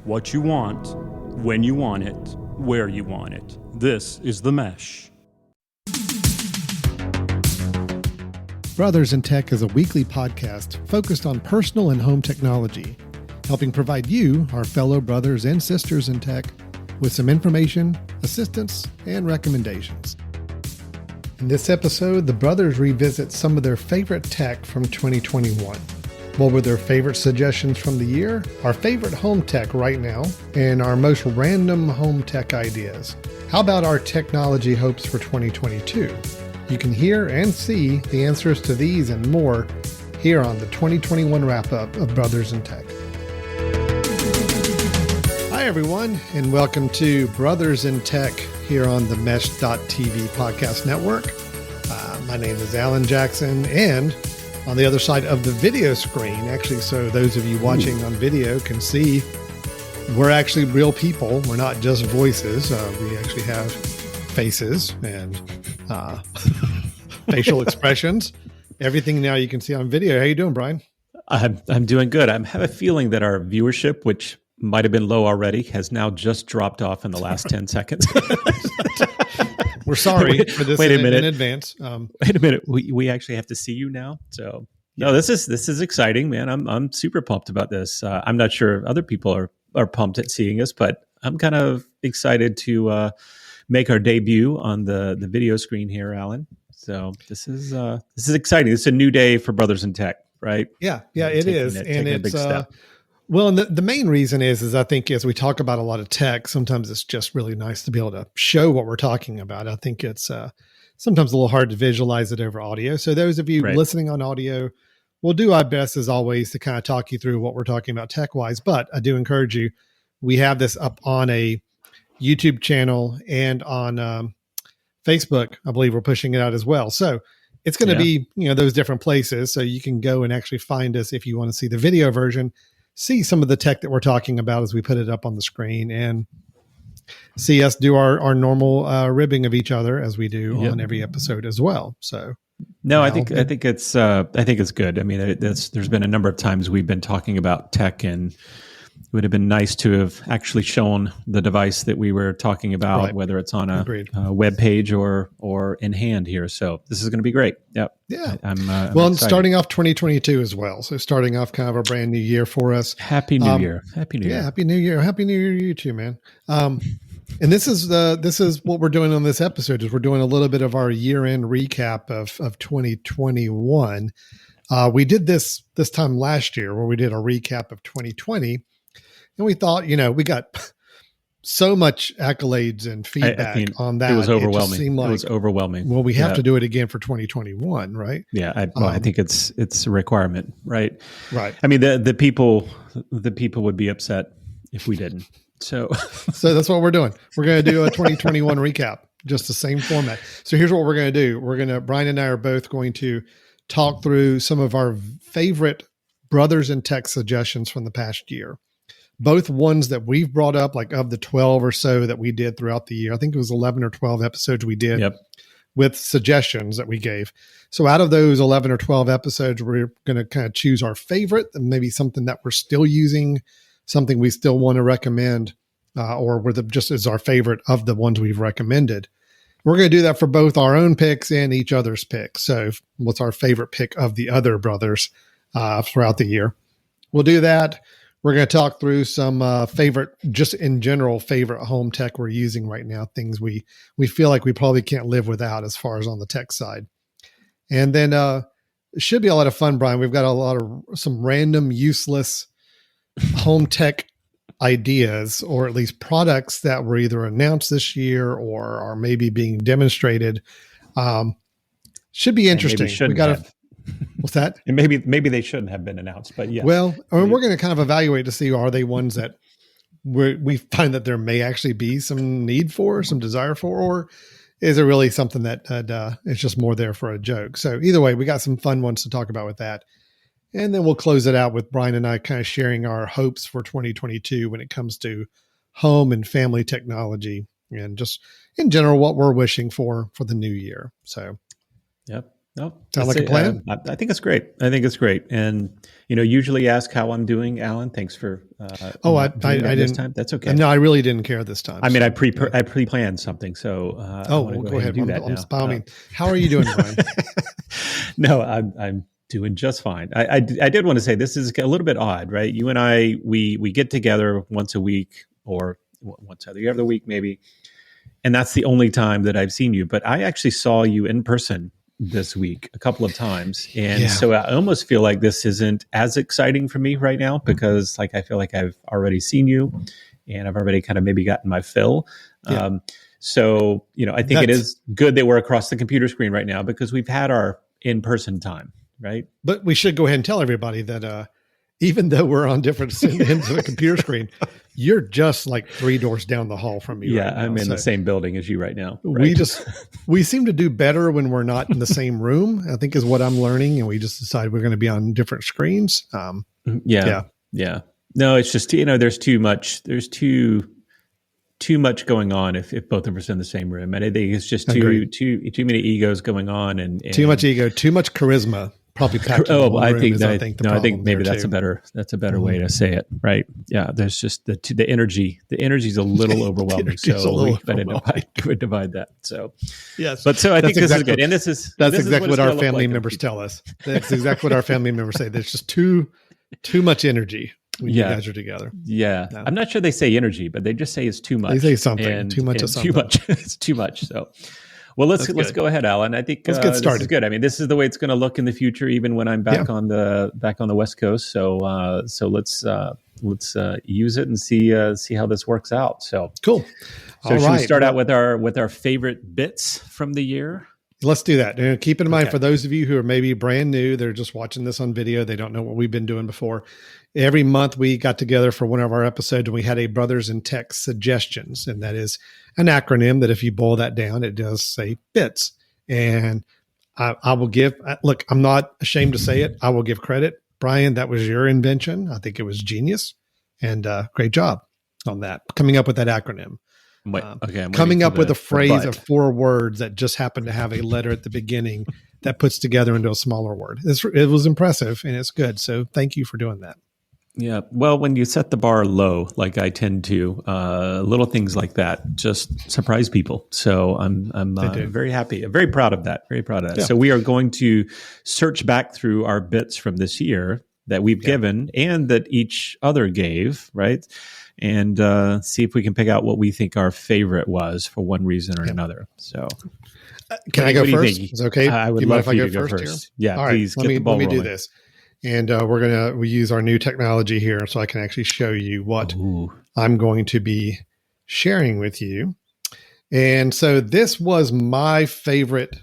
what you want, when you want it, where you want it. This is The Mesh. Brothers in Tech is a weekly podcast focused on personal and home technology, helping provide you, our fellow brothers and sisters in tech, with some information, assistance, and recommendations. In this episode, the brothers revisit some of their favorite tech from 2021. What were their favorite suggestions from the year, our favorite home tech right now, and our most random home tech ideas? How about our technology hopes for 2022? You can hear and see the answers to these and more here on the 2021 wrap-up of Brothers in Tech. Hi, everyone, and welcome to Brothers in Tech here on the Mesh.tv podcast network. My name is Alan Jackson, and on the other side of the video screen, actually, so those of you watching on video can see we're actually real people. We're not just voices. We actually have faces and facial expressions. Everything now you can see on video. How you doing, Brian? I'm doing good. I have a feeling that our viewership, which might have been low already, has now just dropped off in the last 10 seconds. We're sorry for this in advance. Wait a minute. We actually have to see you now. So no, this is exciting, man. I'm super pumped about this. I'm not sure other people are pumped at seeing us, but I'm kind of excited to make our debut on the video screen here, Alan. So this is exciting. It's a new day for Brothers in Tech, right? Yeah, it is, and it's a big step. Well, and the main reason is I think as we talk about a lot of tech, sometimes it's just really nice to be able to show what we're talking about. I think it's sometimes a little hard to visualize it over audio. So those of you listening on audio, we'll do our best as always to kind of talk you through what we're talking about tech-wise. But I do encourage you, we have this up on a YouTube channel and on Facebook. I believe we're pushing it out as well. So it's going to be, those different places. So you can go and actually find us if you want to see the video version, see some of the tech that we're talking about as we put it up on the screen, and see us do our normal ribbing of each other as we do on every episode as well. So no, I think it's good. I mean, there's been a number of times we've been talking about tech, and it would have been nice to have actually shown the device that we were talking about, whether it's on a web page or in hand here. So this is going to be great. Yep. Yeah. I'm and starting off 2022 as well. So starting off kind of a brand new year for us. Happy New Year. Happy New Year. Yeah. Happy New Year. Happy New Year to you too, man. And this is what we're doing on this episode is we're doing a little bit of our year-end recap of 2021. We did this time last year where we did a recap of 2020. And we thought, we got so much accolades and feedback on that. It was overwhelming. It was overwhelming. Well, we have to do it again for 2021, right? Yeah, I think it's a requirement, right? Right. I mean, the people would be upset if we didn't. So that's what we're doing. We're going to do a 2021 recap, just the same format. So here's what we're going to do. Brian and I are both going to talk through some of our favorite Brothers in Tech suggestions from the past year. Both ones that we've brought up, like of the 12 or so that we did throughout the year. I think it was 11 or 12 episodes we did with suggestions that we gave. So out of those 11 or 12 episodes, we're going to kind of choose our favorite and maybe something that we're still using, something we still want to recommend, or just as our favorite of the ones we've recommended. We're going to do that for both our own picks and each other's picks. So what's our favorite pick of the other brothers throughout the year? We'll do that. We're going to talk through some favorite, just in general, favorite home tech we're using right now, things we feel like we probably can't live without as far as on the tech side. And then it should be a lot of fun, Brian. We've got some random useless home tech ideas, or at least products that were either announced this year or are maybe being demonstrated. Should be interesting. We got to. What's that? And maybe they shouldn't have been announced, but yeah. Well, we're going to kind of evaluate to see, are they ones that we find that there may actually be some need for, some desire for, or is it really something that it's just more there for a joke? So either way, we got some fun ones to talk about with that. And then we'll close it out with Brian and I kind of sharing our hopes for 2022 when it comes to home and family technology and just in general, what we're wishing for the new year. So, yep. No, Sound like a plan? I think it's great. I think it's great. And, usually ask how I'm doing, Alan. Thanks for Oh, not doing that this didn't. time. That's okay. No, I really didn't care this time. I mean, So, I pre-planned something, so I oh, want to well, go go ahead and ahead. do that now. By all means. How are you doing, Brian? No, I'm doing just fine. I did want to say this is a little bit odd, right? You and I, we get together once a week or once every other week, maybe. And that's the only time that I've seen you. But I actually saw you in person this week a couple of times. And so I almost feel like this isn't as exciting for me right now because I feel like I've already seen you and I've already kind of maybe gotten my fill. Yeah. So, I think it is good that we're across the computer screen right now because we've had our in-person time, right? But we should go ahead and tell everybody that even though we're on different ends of the computer screen, you're just like 3 doors down the hall from me. Yeah, right now. I'm in the same building as you right now. Right? We seem to do better when we're not in the same room, I think is what I'm learning. And we just decide we're going to be on different screens. Yeah. No, it's just, there's too much going on if both of us are in the same room. And I think it's just too many egos going on and too much ego, too much charisma. Probably packed. I think maybe that's a better way to say it, right? Yeah, there's just the energy. The energy is a little overwhelming, so we better divide that. So yes, but so I think this is good, and that's exactly what our family members tell us. That's exactly what our family members say. There's just too much energy when you guys are together. Yeah, I'm not sure they say energy, but they just say it's too much. They say something. Too much of something. Too much. It's too much. So. Well, let's go ahead, Alan. I think let's get started. This is good. I mean, this is the way it's going to look in the future, even when I'm back on the West Coast. So let's use it and see how this works out. So cool. So should we start out with our favorite bits from the year? Let's do that. And keep in mind, for those of you who are maybe brand new, they're just watching this on video, they don't know what we've been doing before. Every month we got together for one of our episodes and we had a Brothers in Tech suggestions. And that is an acronym that if you boil that down, it does say BITS. And I will look, I'm not ashamed to say it. I will give credit. Brian, that was your invention. I think it was genius and great job on that, coming up with that acronym. Coming up with a phrase of 4 words that just happen to have a letter at the beginning that puts together into a smaller word. It was impressive and it's good. So thank you for doing that. Yeah. Well, when you set the bar low, like I tend to, little things like that just surprise people. So I'm very happy, very proud of that. Very proud of that. Yeah. So we are going to search back through our bits from this year that we've given and that each other gave, right? And see if we can pick out what we think our favorite was for one reason or another. So, can I go first? Is it okay? I would love for you to go first. Yeah, all please right, get the ball rolling. Let me do this. And we use our new technology here so I can actually show you what I'm going to be sharing with you. And so this was my favorite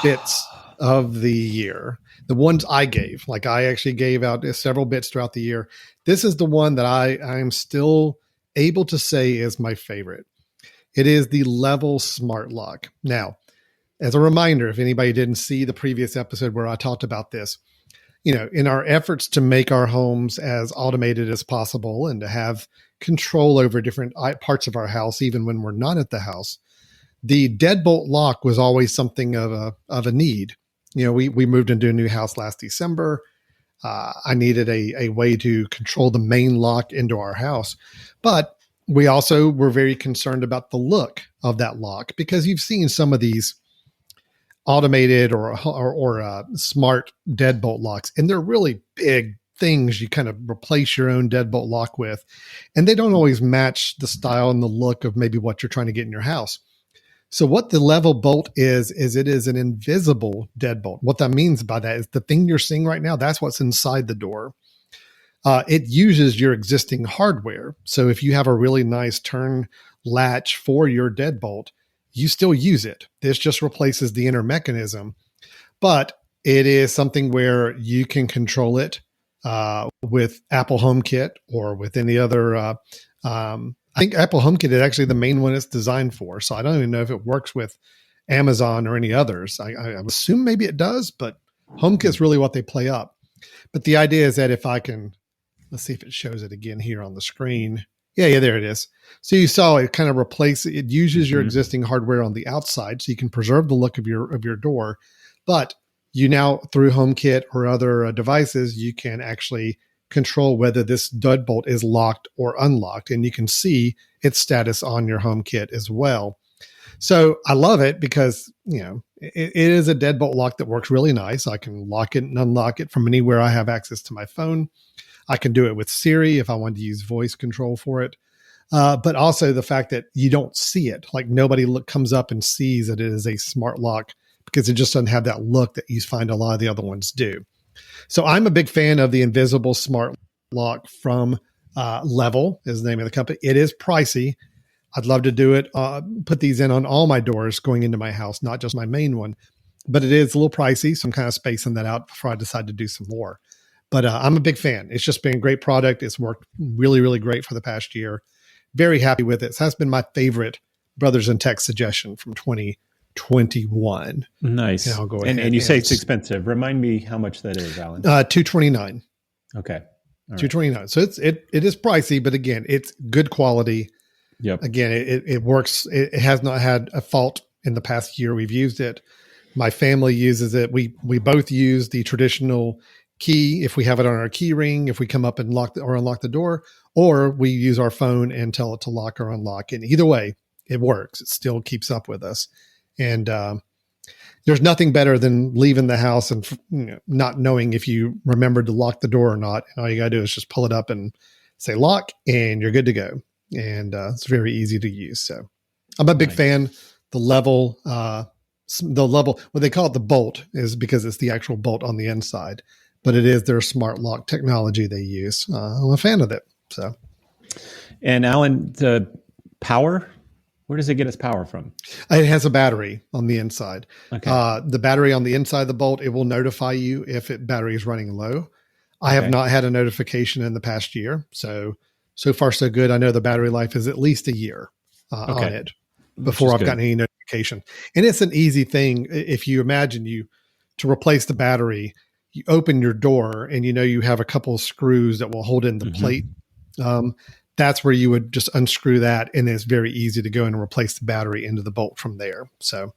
bits of the year. The ones I gave, like I actually gave out several bits throughout the year. This is the one that I'm still able to say is my favorite. It is the Level Smart Lock. Now, as a reminder, if anybody didn't see the previous episode where I talked about this, in our efforts to make our homes as automated as possible and to have control over different parts of our house, even when we're not at the house, the deadbolt lock was always something of a need. We moved into a new house last December. I needed a way to control the main lock into our house, but we also were very concerned about the look of that lock because you've seen some of these automated or smart deadbolt locks, and they're really big things you kind of replace your own deadbolt lock with, and they don't always match the style and the look of maybe what you're trying to get in your house. So what the Level Bolt is it is an invisible deadbolt. What that means by that is the thing you're seeing right now, that's what's inside the door. It uses your existing hardware. So if you have a really nice turn latch for your deadbolt, you still use it. This just replaces the inner mechanism, but it is something where you can control it with Apple HomeKit or with any other. I think Apple HomeKit is actually the main one it's designed for. So I don't even know if it works with Amazon or any others. I assume maybe it does, but HomeKit is really what they play up. But the idea is that if I can, let's see if it shows it again here on the screen. Yeah, there it is. So you saw it kind of it uses your existing hardware on the outside so you can preserve the look of your door, but you now through HomeKit or other devices, you can actually control whether this deadbolt is locked or unlocked, and you can see its status on your HomeKit as well. So I love it because, it is a deadbolt lock that works really nice. I can lock it and unlock it from anywhere I have access to my phone. I can do it with Siri if I want to use voice control for it. But also the fact that you don't see it, like nobody comes up and sees that it is a smart lock because it just doesn't have that look that you find a lot of the other ones do. So I'm a big fan of the invisible smart lock from Level is the name of the company. It is pricey. I'd love to do it, put these in on all my doors going into my house, not just my main one, but it is a little pricey. So I'm kind of spacing that out before I decide to do some more. But I'm a big fan. It's just been a great product. It's worked really, really great for the past year. Very happy with it. So that's been my favorite Brothers in Tech suggestion from 2021. Nice. And I'll go ahead. And you say it's expensive. Remind me how much that is, Alan. $229. Okay. All right. $229. So it is pricey, but again, it's good quality. Yep. Again, it works. It has not had a fault in the past year we've used it. My family uses it. We both use the traditional key if we have it on our key ring, if we come up and unlock the door, or we use our phone and tell it to lock or unlock. And either way, it works. It still keeps up with us. And there's nothing better than leaving the house and not knowing if you remembered to lock the door or not. And all you got to do is just pull it up and say lock, and you're good to go. And it's very easy to use. So I'm a big fan. The level, what they call it the bolt is because it's the actual bolt on the inside, but it is their smart lock technology they use. I'm a fan of it. So, and Alan, the power, where does it get its power from? It has a battery on the inside. Okay. The battery on the inside of the bolt, it will notify you if battery is running low. I have not had a notification in the past year. So far, so good. I know the battery life is at least a year on it before I've gotten any notification. And it's an easy thing. If you imagine to replace the battery, you open your door and you have a couple of screws that will hold in the plate. That's where you would just unscrew that. And it's very easy to go in and replace the battery into the bolt from there. So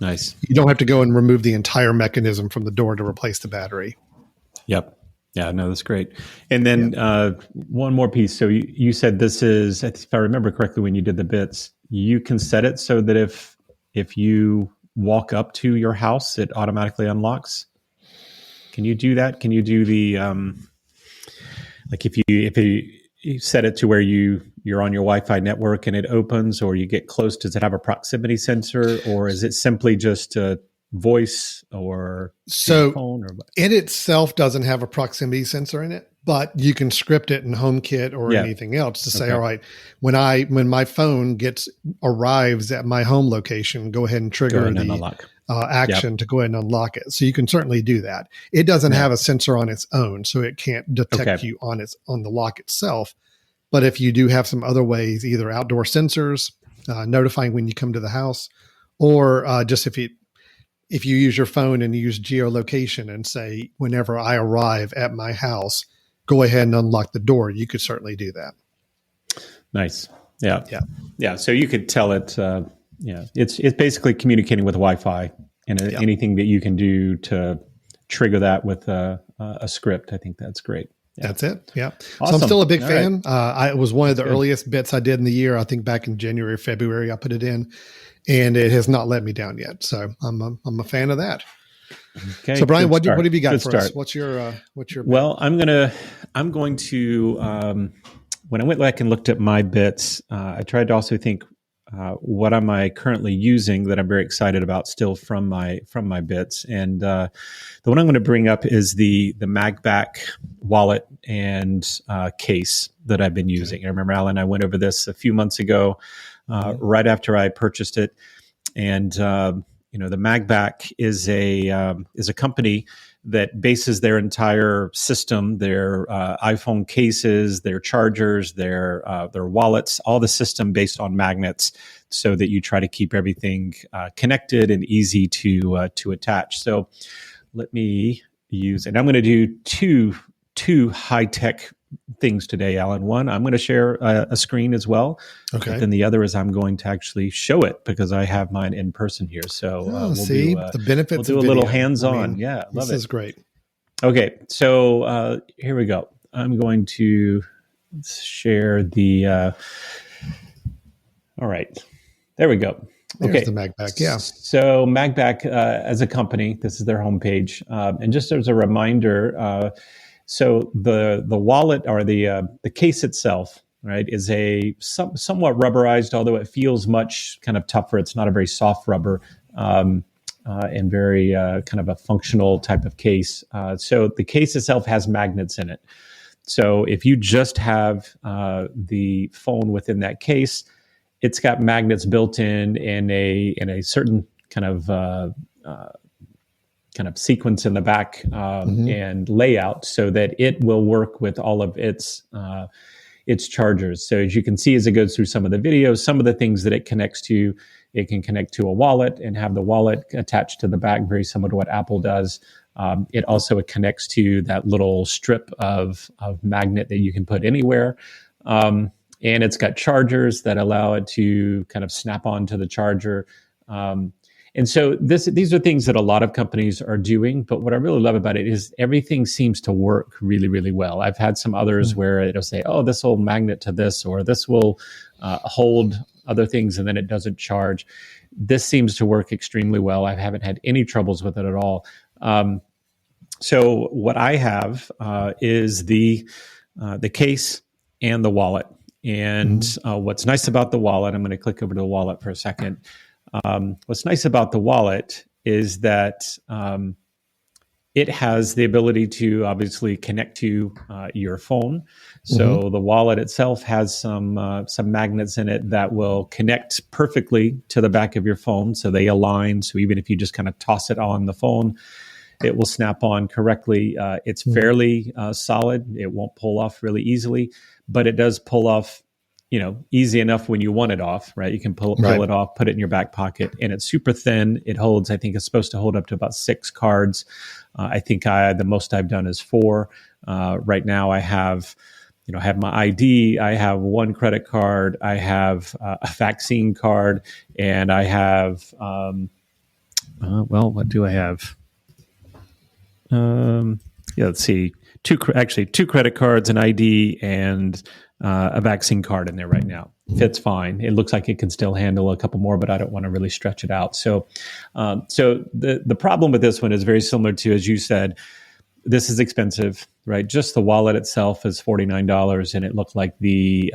nice. You don't have to go and remove the entire mechanism from the door to replace the battery. Yep. Yeah, no, that's great. And then one more piece. So you said this is, if I remember correctly, when you did the bits, you can set it so that if you walk up to your house, it automatically unlocks. Can you do that? Can you do the like if you set it to where you're on your Wi-Fi network and it opens, or you get close? Does it have a proximity sensor, or is it simply just a voice or phone? Or it itself doesn't have a proximity sensor in it, but you can script it in HomeKit or anything else to say, all right, when my phone arrives at my home location, go ahead and trigger the action to go ahead and unlock it. So you can certainly do that. It doesn't have a sensor on its own, so it can't detect you on the lock itself. But if you do have some other ways, either outdoor sensors notifying when you come to the house, or just if you use your phone and you use geolocation and say, whenever I arrive at my house, go ahead and unlock the door, you could certainly do that. Nice. Yeah. Yeah. Yeah. So you could tell it, it's basically communicating with Wi-Fi, and anything that you can do to trigger that with a script. I think that's great. Yeah. That's it. Yeah. Awesome. So I'm still a big fan. Right. It was one of the earliest bits I did in the year. I think back in January, February, I put it in. And it has not let me down yet. So I'm a fan of that. Okay. So Brian, what have you got for us? What's your Well, I'm going to when I went back and looked at my bits, I tried to also think what am I currently using that I'm very excited about still from my bits. And the one I'm going to bring up is the MagBack wallet and case that I've been using. I remember, Alan, I went over this a few months ago. Right after I purchased it, and the MagBack is a company that bases their entire system, their iPhone cases, their chargers, their wallets, all the system based on magnets, so that you try to keep everything connected and easy to attach. So let me use, and I'm going to do two high tech things today, Alan. One, I'm going to share a screen as well. Okay. But then the other is I'm going to actually show it because I have mine in person here. So we'll see do, the benefits. We'll do of a little video. hands-on. Yeah, love it. This is great. Okay, so here we go. I'm going to share the. All right, there we go. There's the MagBack. Yeah. So MagBack, as a company, this is their homepage, and just as a reminder, so the wallet or the case itself, right, is a somewhat rubberized, although it feels much kind of tougher. It's not a very soft rubber. And very kind of a functional type of case. So the case itself has magnets in it. So if you just have the phone within that case, it's got magnets built in a certain kind of sequence in the back and layout, so that it will work with all of its chargers. So as you can see, as it goes through some of the videos, some of the things that it connects to. It can connect to a wallet and have the wallet attached to the back, very similar to what Apple does. It also connects to that little strip of magnet that you can put anywhere. And it's got chargers that allow it to kind of snap onto the charger. And so these are things that a lot of companies are doing. But what I really love about it is everything seems to work really, really well. I've had some others where it'll say, oh, this will magnet to this, or this will hold other things, and then it doesn't charge. This seems to work extremely well. I haven't had any troubles with it at all. So what I have is the case and the wallet. And what's nice about the wallet, I'm going to click over to the wallet for a second. What's nice about the wallet is that it has the ability to obviously connect to your phone. So the wallet itself has some magnets in it that will connect perfectly to the back of your phone. So they align. So even if you just kind of toss it on the phone, it will snap on correctly. It's fairly solid. It won't pull off really easily, but it does pull off, easy enough when you want it off, right? You can pull it off, put it in your back pocket, and it's super thin. It holds, I think it's supposed to hold up to about 6 cards. I think the most I've done is 4. Right now I have my ID, I have 1 credit card, I have a vaccine card, and I have, what do I have? Let's see, 2 credit cards, an ID, and a vaccine card in there right now. Fits fine. It looks like it can still handle a couple more, but I don't want to really stretch it out. So the problem with this one is very similar to, as you said, this is expensive, right? Just the wallet itself is $49, and it looked like the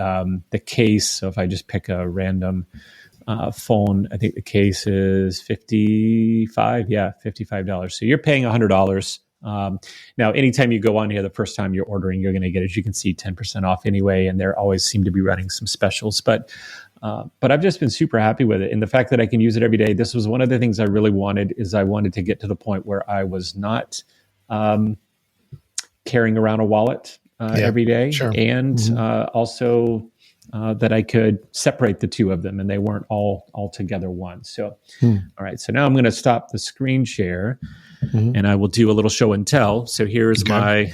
case. So if I just pick a random phone, I think the case is $55. Yeah, $55. So you're paying $100. Now, anytime you go on here, the first time you're ordering, you're going to get, as you can see, 10% off anyway. And there always seem to be running some specials. But I've just been super happy with it. And the fact that I can use it every day, this was one of the things I really wanted, is I wanted to get to the point where I was not carrying around a wallet every day. Sure. And also that I could separate the two of them, and they weren't all together one. So, all right. So now I'm going to stop the screen share, and I will do a little show and tell. So here's my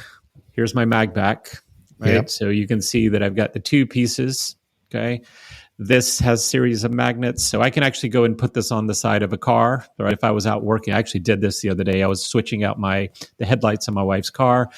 MagBack, right? Yep. So you can see that I've got the 2 pieces. Okay. This has series of magnets, so I can actually go and put this on the side of a car. Right? If I was out working, I actually did this the other day. I was switching out the headlights on my wife's car.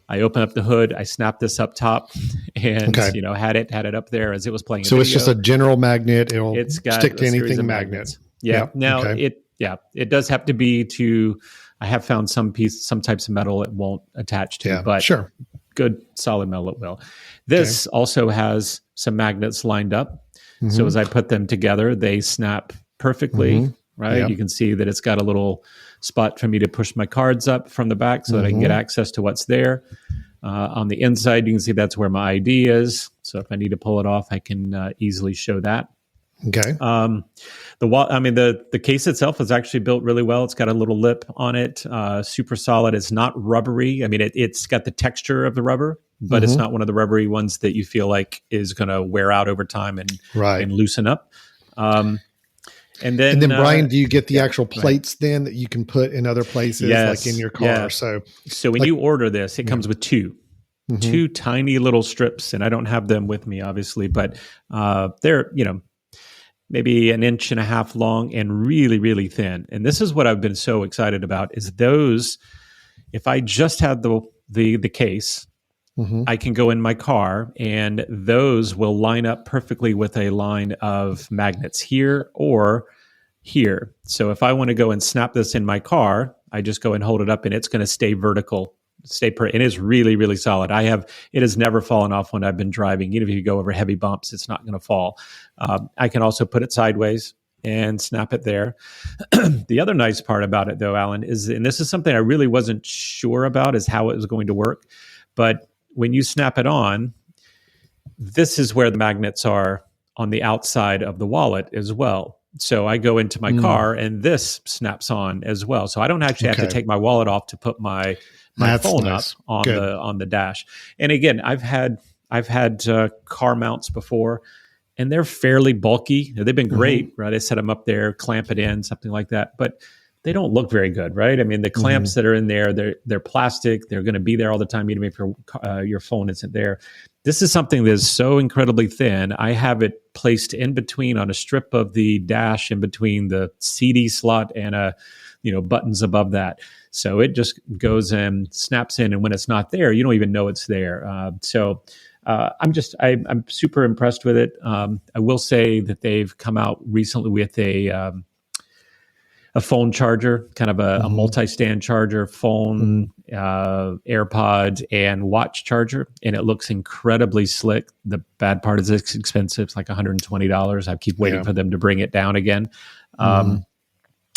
I open up the hood, I snap this up top, and had it up there as it was playing. So it's just a general magnet. It's got stick to anything magnet. Yeah. Now it does have to be to. I have found some types of metal it won't attach to, but sure, good solid metal it will. This also has some magnets lined up. So as I put them together, they snap perfectly. Right. Yep. You can see that it's got a little spot for me to push my cards up from the back so that I can get access to what's there. On the inside, you can see that's where my ID is. So if I need to pull it off, I can easily show that. Okay. The case itself is actually built really well. It's got a little lip on it, super solid. It's not rubbery. I mean, it's got the texture of the rubber, but it's not one of the rubbery ones that you feel like is going to wear out over time and loosen up. And then Brian, do you get the actual plates then that you can put in other places, like in your car? Yeah. So when you order this, it comes with 2. two tiny little strips, and I don't have them with me, obviously, but they're, maybe an inch and a half long and really, really thin. And this is what I've been so excited about is those, if I just had the case, I can go in my car and those will line up perfectly with a line of magnets here or here. So if I want to go and snap this in my car, I just go and hold it up and it's going to stay vertical, and it's really, really solid. It has never fallen off when I've been driving. Even if you go over heavy bumps, it's not going to fall. I can also put it sideways and snap it there. The other nice part about it though, Alan, is, and this is something I really wasn't sure about, is how it was going to work. But when you snap it on, this is where the magnets are on the outside of the wallet as well. So I go into my car and this snaps on as well. So I don't actually have to take my wallet off to put my phone up on the dash. And again, I've had car mounts before, and they're fairly bulky. They've been great, right? I set them up there, clamp it in, something like that, but they don't look very good, right? I mean, the clamps that are in there, they're plastic. They're going to be there all the time, even if your phone isn't there. This is something that is so incredibly thin. I have it placed in between on a strip of the dash, in between the CD slot and buttons above that. So it just goes and snaps in, and when it's not there, you don't even know it's there. I'm super impressed with it. I will say that they've come out recently with a phone charger, kind of a multi-stand charger, phone, AirPods, and watch charger, and it looks incredibly slick. The bad part is it's expensive. It's like $120. I keep waiting for them to bring it down again.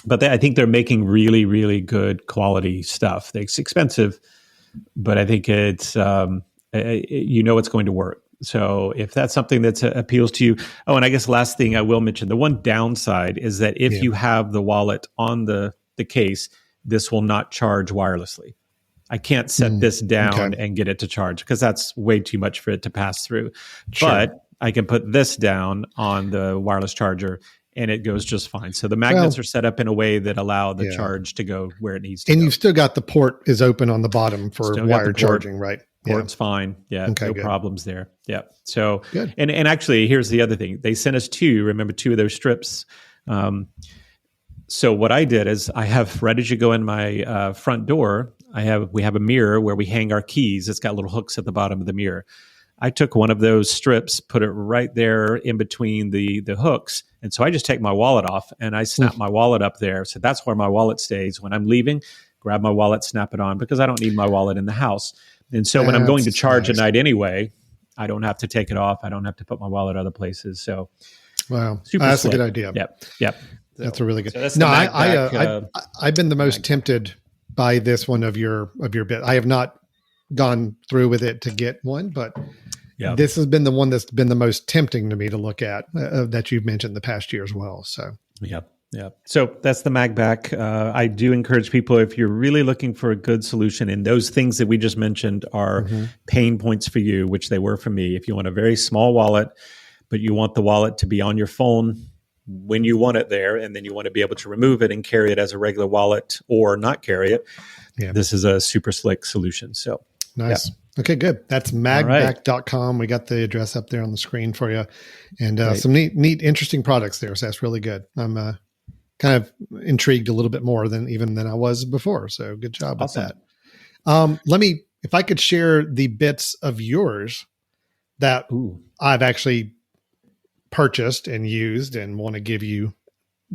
But I think they're making really, really good quality stuff. It's expensive, but I think it's, it's going to work. So if that's something that appeals to you. Oh, and I guess last thing I will mention, the one downside is that if you have the wallet on the case, this will not charge wirelessly. I can't set this down and get it to charge because that's way too much for it to pass through. Sure. But I can put this down on the wireless charger and it goes just fine. So the magnets are set up in a way that allow the charge to go where it needs to go. And you've still got the port is open on the bottom for wired charging, right? Port's fine. Yeah, no good. problems there. Yeah. So, good. And actually, here's the other thing. They sent us two of those strips. So what I did is I have, right as you go in my front door, we have a mirror where we hang our keys. It's got little hooks at the bottom of the mirror. I took one of those strips, put it right there in between the hooks. And so I just take my wallet off and I snap my wallet up there. So that's where my wallet stays. When I'm leaving, grab my wallet, snap it on, because I don't need my wallet in the house. And so when I'm going to charge at night anyway, I don't have to take it off. I don't have to put my wallet other places. So wow, that's slick. A good idea. Yep. That's a really good. So I've been the most tempted by this one of your bit. I have not gone through with it to get one, but this has been the one that's been the most tempting to me to look at that you've mentioned the past year as well. So yeah. So that's the MagBack. I do encourage people, if you're really looking for a good solution, and those things that we just mentioned are pain points for you, which they were for me. If you want a very small wallet, but you want the wallet to be on your phone when you want it there, and then you want to be able to remove it and carry it as a regular wallet or not carry it, this is a super slick solution. So nice. Okay, good. That's magback.com. We got the address up there on the screen for you, and some neat, interesting products there. So that's really good. I'm kind of intrigued a little bit more than I was before. So good job with that. If I could share the bits of yours that I've actually purchased and used and want to give you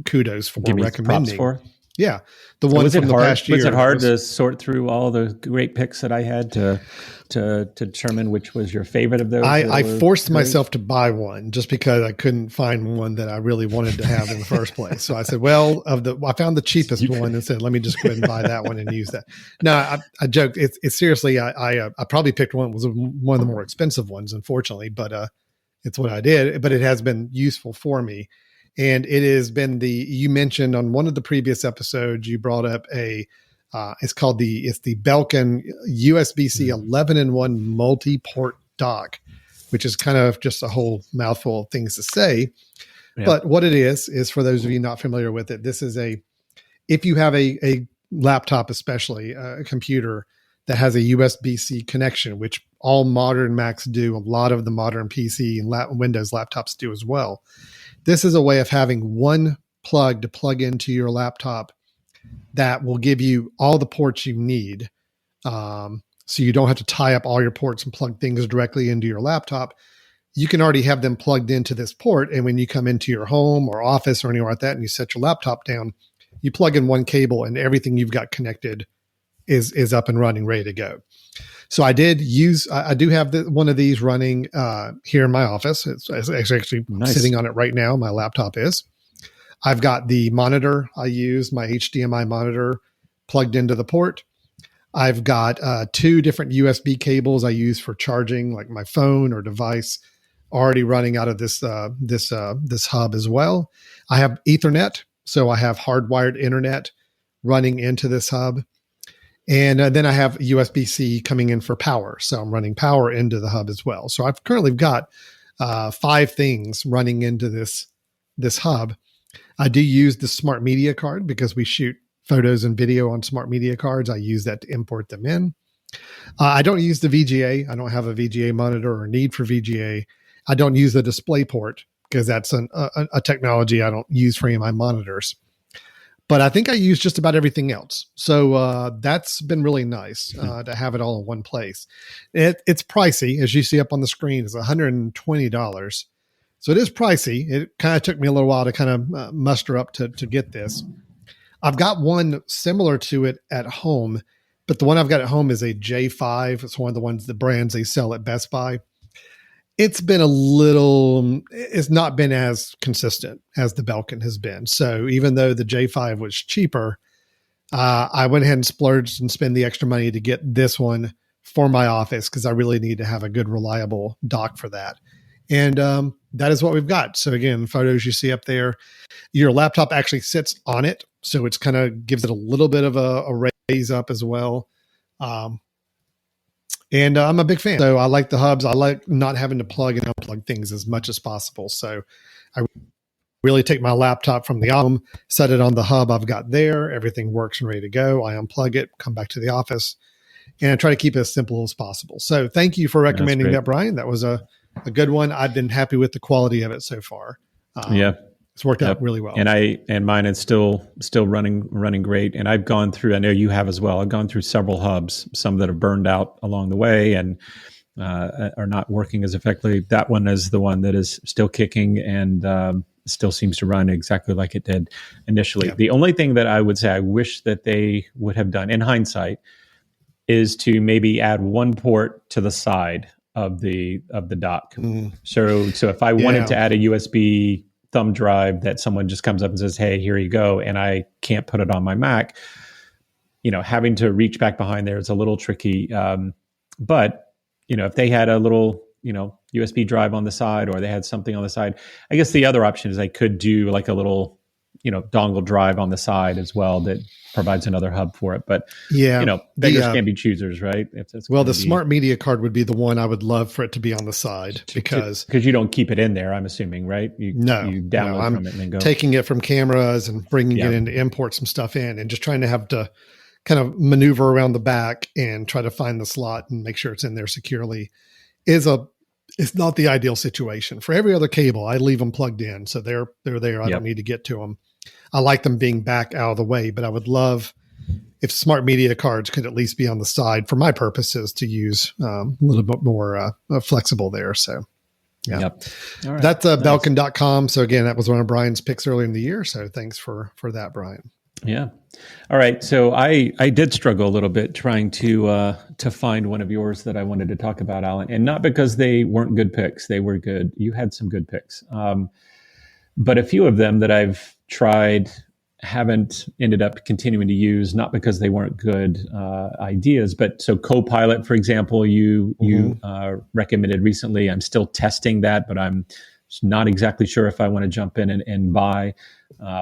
kudos for recommending. Props for? Yeah. The one from the past year. Was it hard to sort through all the great picks that I had to determine which was your favorite of those? I forced myself to buy one just because I couldn't find one that I really wanted to have in the first place. So I said, I found the cheapest one and said, let me just go ahead and buy that one and use that. No, I joked. It's seriously, I probably picked one that was one of the more expensive ones, unfortunately, but it's what I did, but it has been useful for me. And it has been you mentioned on one of the previous episodes, you brought up it's the Belkin USB-C 11-in-1 multi-port dock, which is kind of just a whole mouthful of things to say. Yeah. But what it is for those of you not familiar with it, this is if you have a laptop, especially a computer that has a USB-C connection, which all modern Macs do. A lot of the modern PC and Windows laptops do as well. This is a way of having one plug to plug into your laptop that will give you all the ports you need. So you don't have to tie up all your ports and plug things directly into your laptop. You can already have them plugged into this port. And when you come into your home or office or anywhere like that and you set your laptop down, you plug in one cable and everything you've got connected is up and running, ready to go. So I do have one of these running here in my office. It's actually Nice. sitting on it right now. My laptop is. I've got the monitor I use, my HDMI monitor, plugged into the port. I've got 2 different USB cables I use for charging, like my phone or device, already running out of this hub as well. I have Ethernet, so I have hardwired internet running into this hub. And then I have USB-C coming in for power. So I'm running power into the hub as well. So I've currently got 5 things running into this hub. I do use the smart media card because we shoot photos and video on smart media cards. I use that to import them in. I don't use the VGA. I don't have a VGA monitor or need for VGA. I don't use the display port because that's a technology I don't use for any of my monitors. But I think I use just about everything else. So that's been really nice to have it all in one place. It's pricey, as you see up on the screen. It's $120. So it is pricey. It kind of took me a little while to kind of muster up to get this. I've got one similar to it at home, but the one I've got at home is a J5. It's one of the brands they sell at Best Buy. It's not been as consistent as the Belkin has been. So even though the J5 was cheaper, I went ahead and splurged and spent the extra money to get this one for my office because I really need to have a good, reliable dock for that. And that is what we've got. So again, photos you see up there, your laptop actually sits on it. So it's kind of gives it a little bit of a raise up as well. And I'm a big fan. So I like the hubs. I like not having to plug and unplug things as much as possible. So I really take my laptop from the home, set it on the hub I've got there. Everything works and ready to go. I unplug it, come back to the office, and I try to keep it as simple as possible. So thank you for recommending that, Brian. That was a good one. I've been happy with the quality of it so far. It's worked out really well. And mine is still running great. And I've gone through, I know you have as well. I've gone through several hubs, some that have burned out along the way and are not working as effectively. That one is the one that is still kicking and still seems to run exactly like it did initially. Yeah. The only thing that I would say I wish that they would have done in hindsight is to maybe add one port to the side of the dock. So if I wanted to add a USB thumb drive that someone just comes up and says, hey, here you go, and I can't put it on my Mac, having to reach back behind there is a little tricky. But if they had a little, USB drive on the side or they had something on the side, I guess the other option is I could do like a little, dongle drive on the side as well that provides another hub for it. But beggars can't be choosers, right? The smart media card would be the one I would love for it to be on the side because you don't keep it in there, I'm assuming, right? You download from it and then go. Taking it from cameras and bringing it in to import some stuff in and just trying to have to kind of maneuver around the back and try to find the slot and make sure it's in there securely it's not the ideal situation. For every other cable, I leave them plugged in. So they're there. I don't need to get to them. I like them being back out of the way, but I would love if smart media cards could at least be on the side for my purposes to use a little bit more flexible there. So, yeah, all right. That's Belkin.com. So again, that was one of Brian's picks earlier in the year. So thanks for that, Brian. Yeah. All right. So I did struggle a little bit trying to find one of yours that I wanted to talk about, Alan, and not because they weren't good picks. They were good. You had some good picks. But a few of them that I've tried haven't ended up continuing to use, not because they weren't good ideas, but so Copilot, for example, you recommended recently. I'm still testing that, but I'm not exactly sure if I want to jump in and buy.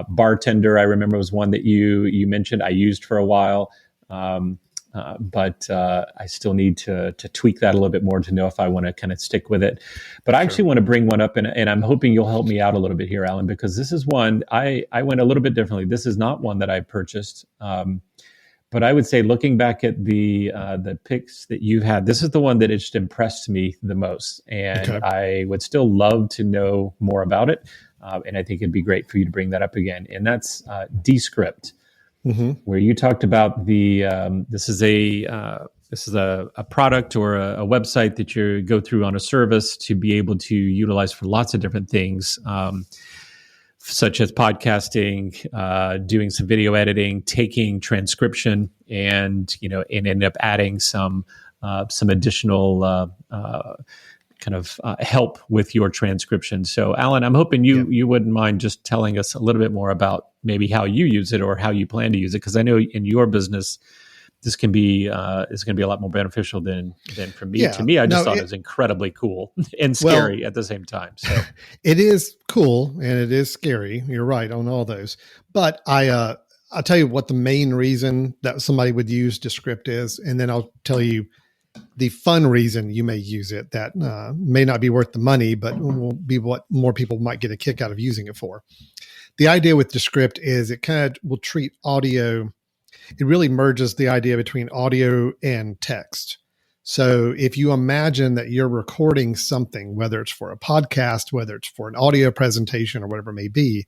Bartender, I remember, was one that you mentioned I used for a while, but I still need to tweak that a little bit more to know if I want to kind of stick with it. But I actually want to bring one up, and I'm hoping you'll help me out a little bit here, Alan, because this is one I went a little bit differently. This is not one that I purchased, But I would say, looking back at the picks that you've had, this is the one that just impressed me the most, and Okay. I would still love to know more about it. And I think it'd be great for you to bring that up again. And that's Descript, Mm-hmm. where you talked about the this is a product or a website that you go through on a service to be able to utilize for lots of different things. Such as podcasting, doing some video editing, taking transcription, and end up adding some additional kind of help with your transcription. So, Alan, I'm hoping you wouldn't mind just telling us a little bit more about maybe how you use it or how you plan to use it, because I know in your business this can be is going to be a lot more beneficial than for me. Yeah. To me, I just thought it was incredibly cool and scary at the same time. So it is cool and it is scary. You're right on all those. But I'll tell you what the main reason that somebody would use Descript is, and then I'll tell you the fun reason you may use it that may not be worth the money, but will be what more people might get a kick out of using it for. The idea with Descript is it kind of will treat audio. It really merges the idea between audio and text. So if you imagine that you're recording something, whether it's for a podcast, whether it's for an audio presentation or whatever it may be,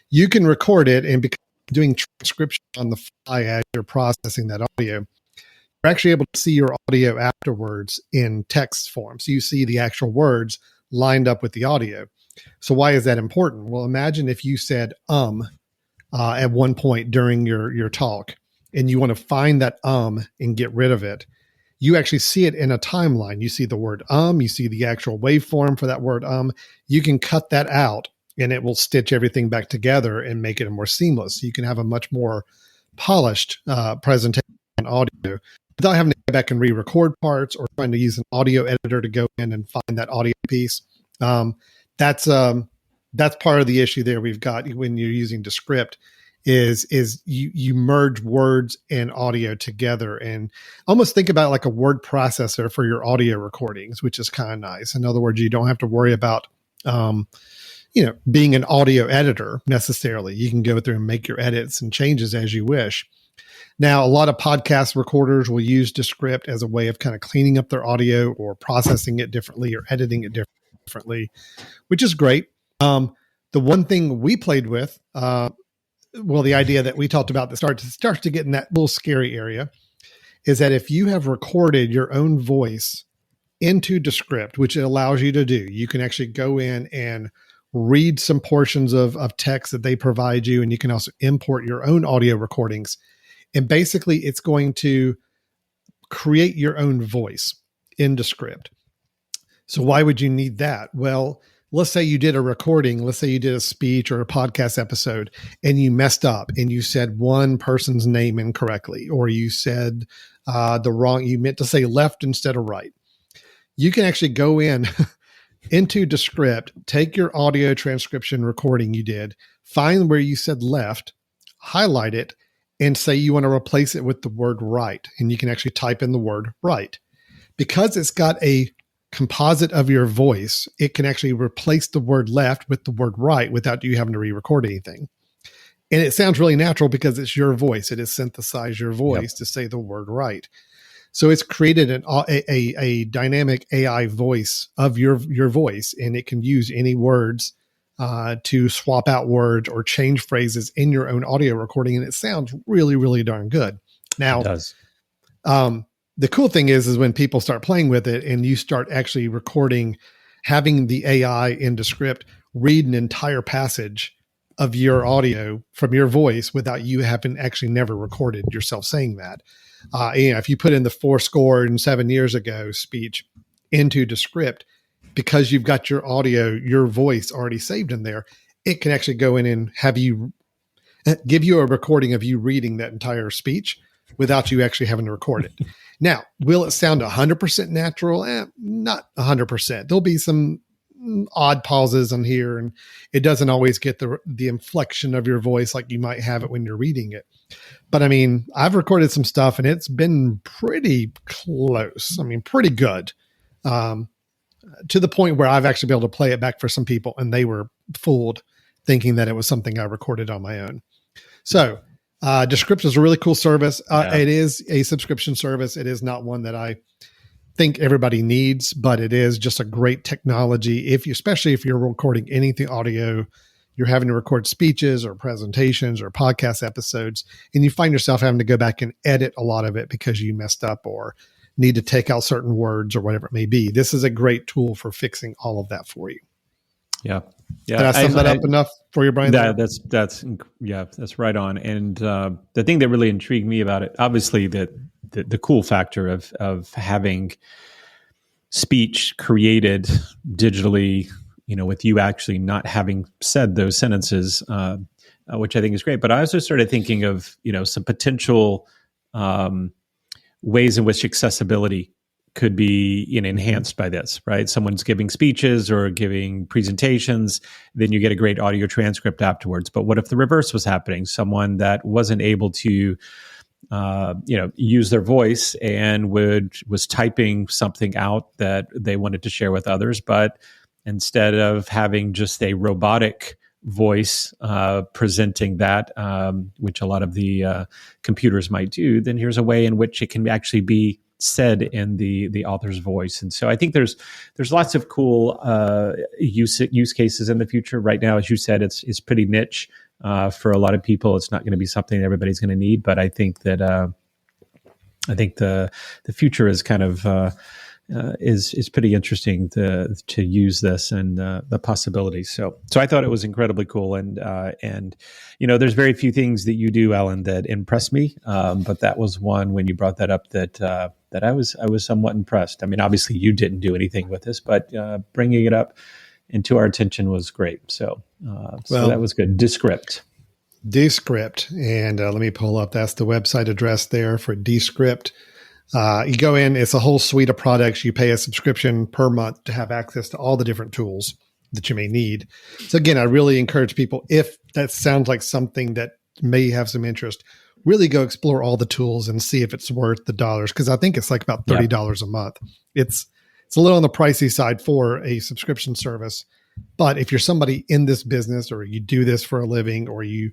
you can record it, and because you're doing transcription on the fly as you're processing that audio, you're actually able to see your audio afterwards in text form. So you see the actual words lined up with the audio. So why is that important? Well, imagine if you said at one point during your talk, and you want to find that and get rid of it. You actually see it in a timeline. You see the word you see the actual waveform for that word You can cut that out and it will stitch everything back together and make it more seamless. So you can have a much more polished presentation on audio without having to go back and re-record parts or trying to use an audio editor to go in and find that audio piece. That's part of the issue there we've got when you're using Descript. Is you merge words and audio together and almost think about it like a word processor for your audio recordings, which is kind of nice. In other words, you don't have to worry about, being an audio editor necessarily. You can go through and make your edits and changes as you wish. Now, a lot of podcast recorders will use Descript as a way of kind of cleaning up their audio or processing it differently or editing it differently, which is great. The one thing we played with, the idea that we talked about that starts to get in that little scary area is that if you have recorded your own voice into Descript, which it allows you to do, you can actually go in and read some portions of text that they provide you. And you can also import your own audio recordings. And basically it's going to create your own voice in Descript. So why would you need that? Well, let's say you did a recording, let's say you did a speech or a podcast episode and you messed up and you said one person's name incorrectly, or you said you meant to say left instead of right. You can actually go into Descript, take your audio transcription recording you did, find where you said left, highlight it, and say you want to replace it with the word right. And you can actually type in the word right. Because it's got a composite of your voice, it can actually replace the word left with the word right without you having to re-record anything. And it sounds really natural because it's your voice. It has synthesized your voice to say the word right. So it's created a dynamic AI voice of your voice, and it can use any words to swap out words or change phrases in your own audio recording. And it sounds really, really darn good. Now, it does. The cool thing is when people start playing with it and you start actually recording, having the AI in Descript read an entire passage of your audio from your voice without you having actually never recorded yourself saying that. If you put in the 7 years ago speech into Descript, because you've got your audio, your voice already saved in there, it can actually go in and give you a recording of you reading that entire speech without you actually having to record it. Now, will it sound 100% natural? Not 100%. There'll be some odd pauses on here, and it doesn't always get the inflection of your voice like you might have it when you're reading it. But I mean, I've recorded some stuff and it's been pretty close. I mean, pretty good. To the point where I've actually been able to play it back for some people and they were fooled thinking that it was something I recorded on my own. So Descript is a really cool service. Yeah. It is a subscription service. It is not one that I think everybody needs, but it is just a great technology. Especially if you're recording anything audio, you're having to record speeches or presentations or podcast episodes, and you find yourself having to go back and edit a lot of it because you messed up or need to take out certain words or whatever it may be. This is a great tool for fixing all of that for you. Yeah. Yeah. Did I sum that up enough for you, Brian? That's right on. And the thing that really intrigued me about it, obviously the cool factor of having speech created digitally, with you actually not having said those sentences, which I think is great. But I also started thinking of, some potential ways in which accessibility could be enhanced by this, right? Someone's giving speeches or giving presentations, then you get a great audio transcript afterwards. But what if the reverse was happening? Someone that wasn't able to, use their voice and was typing something out that they wanted to share with others, but instead of having just a robotic voice presenting that, which a lot of the computers might do, then here's a way in which it can actually be said in the author's voice. And so I think there's lots of cool use cases in the future. Right now, as you said, it's pretty niche for a lot of people. It's not going to be something that everybody's going to need, but I think that the future is kind of is pretty interesting to use this and the possibilities. So I thought it was incredibly cool. And there's very few things that you do, Alan, that impress me. But that was one when you brought that up that I was somewhat impressed. I mean, obviously you didn't do anything with this, but bringing it up into our attention was great. So that was good. Descript. And let me pull up. That's the website address there for Descript. You go in, it's a whole suite of products. You pay a subscription per month to have access to all the different tools that you may need. So again, I really encourage people, if that sounds like something that may have some interest, really go explore all the tools and see if it's worth the dollars. Cause I think it's like about $30 a month. It's a little on the pricey side for a subscription service. But if you're somebody in this business, or you do this for a living, or you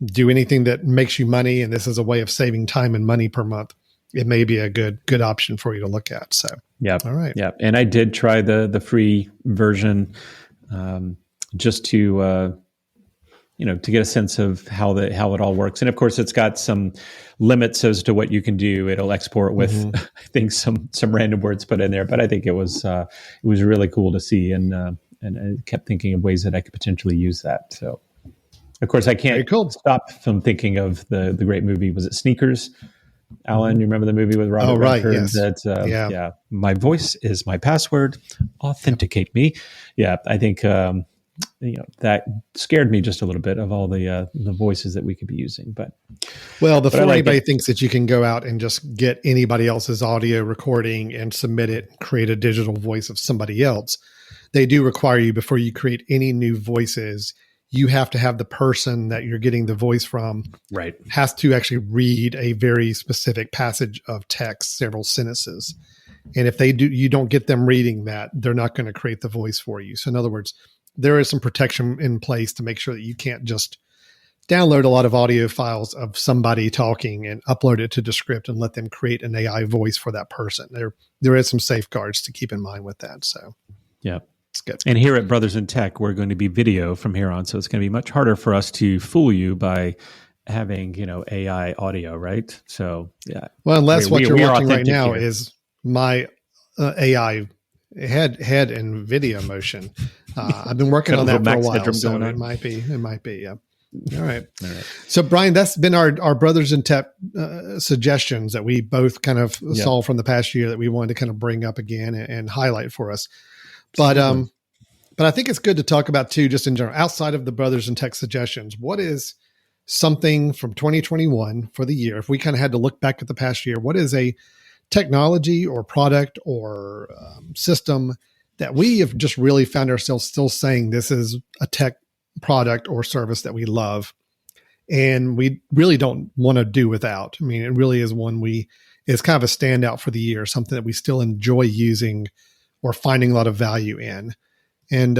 do anything that makes you money, and this is a way of saving time and money per month, it may be a good option for you to look at. So, yeah. All right. Yeah. And I did try the free version, just to get a sense of how it all works. And of course it's got some limits as to what you can do. It'll export with, I think, some random words put in there, but I think it was really cool to see. And I kept thinking of ways that I could potentially use that. So of course I can't stop from thinking of the great movie. Was it Sneakers? Alan, you remember the movie with Robert Redford? Yes. That, my voice is my password. Authenticate me. Yeah, I think that scared me just a little bit of all the voices that we could be using. But before anybody thinks that you can go out and just get anybody else's audio recording and submit it, create a digital voice of somebody else, they do require you, before you create any new voices, you have to have the person that you're getting the voice from has to actually read a very specific passage of text, several sentences. And if you don't get them reading that, they're not going to create the voice for you. So in other words, there is some protection in place to make sure that you can't just download a lot of audio files of somebody talking and upload it to Descript and let them create an AI voice for that person. There is some safeguards to keep in mind with that. So yeah. It's good. And here at Brothers in Tech, we're going to be video from here on. So it's going to be much harder for us to fool you by having, AI audio, right? So, yeah. Well, unless what you're watching right now is my AI head and video motion. I've been working on that for a while. So it might be. Yeah. All right. So Brian, that's been our Brothers in Tech suggestions that we both kind of saw from the past year that we wanted to kind of bring up again and highlight for us. But I think it's good to talk about too, just in general, outside of the Brothers in Tech suggestions, what is something from 2021 for the year? If we kind of had to look back at the past year, what is a technology or product or system that we have just really found ourselves still saying this is a tech product or service that we love and we really don't want to do without? I mean, it really is one is kind of a standout for the year, something that we still enjoy using or finding a lot of value in. And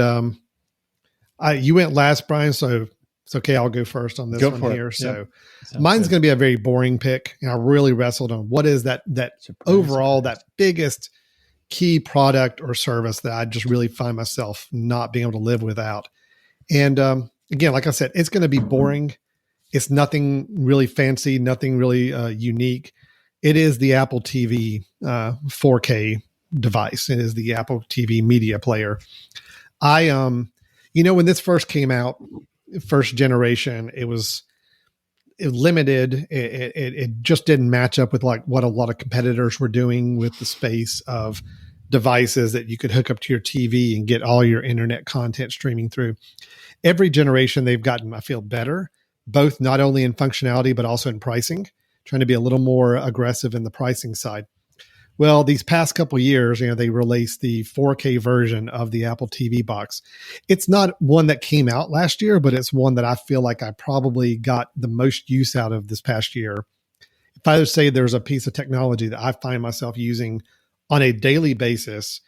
you went last, Brian, so It's okay. I'll go first on this Go one for it. here. Yep. So Sounds mine's good. going to be a very boring pick. And I really wrestled on what is that overall, that biggest key product or service that I just really find myself not being able to live without. And again, like I said, it's going to be boring. It's nothing really fancy, nothing really unique. It is the Apple TV 4K device. It is the Apple TV media player. When this first came out, first generation, it was limited. It just didn't match up with like what a lot of competitors were doing with the space of devices that you could hook up to your TV and get all your internet content streaming through. Every generation they've gotten, I feel, better, both not only in functionality, but also in pricing, trying to be a little more aggressive in the pricing side. Well, these past couple of years, they released the 4K version of the Apple TV box. It's not one that came out last year, but it's one that I feel like I probably got the most use out of this past year. If I would say there's a piece of technology that I find myself using on a daily basis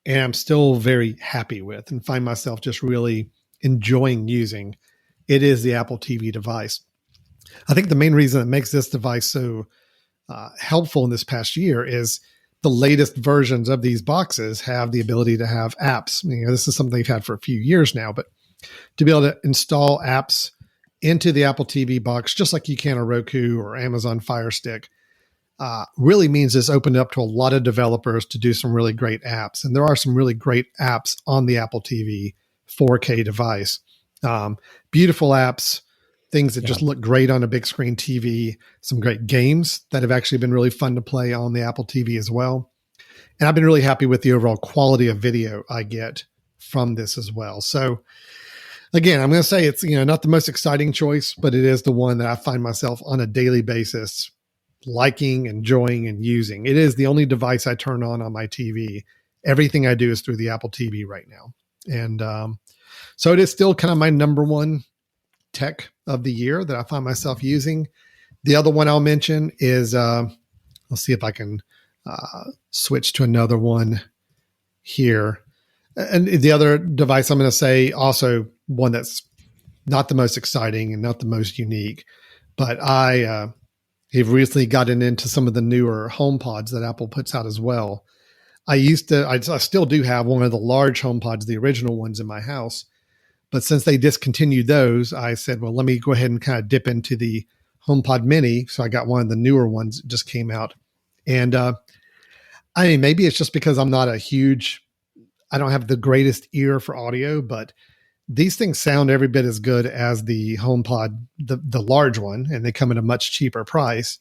and I'm still very happy with and find myself just really enjoying using, it is the Apple TV device. I think the main reason that makes this device so helpful in this past year is the latest versions of these boxes have the ability to have apps. This is something they've had for a few years now, but to be able to install apps into the Apple TV box, just like you can a Roku or Amazon Fire Stick, really means it's opened up to a lot of developers to do some really great apps. And there are some really great apps on the Apple TV 4K device. Beautiful apps, things that just look great on a big screen TV, some great games that have actually been really fun to play on the Apple TV as well. And I've been really happy with the overall quality of video I get from this as well. So again, I'm going to say it's, not the most exciting choice, but it is the one that I find myself on a daily basis liking, enjoying, and using. It is the only device I turn on my TV. Everything I do is through the Apple TV right now. And so it is still kind of my number one tech of the year that I find myself using. The other one I'll mention is, let's see if I can switch to another one here. And the other device I'm going to say also one that's not the most exciting and not the most unique, but I have recently gotten into some of the newer HomePods that Apple puts out as well. I still do have one of the large HomePods, the original ones in my house. But since they discontinued those, I said, well, let me go ahead and kind of dip into the HomePod Mini. So I got one of the newer ones that just came out. And maybe it's just because I don't have the greatest ear for audio, but these things sound every bit as good as the HomePod, the large one, and they come at a much cheaper price.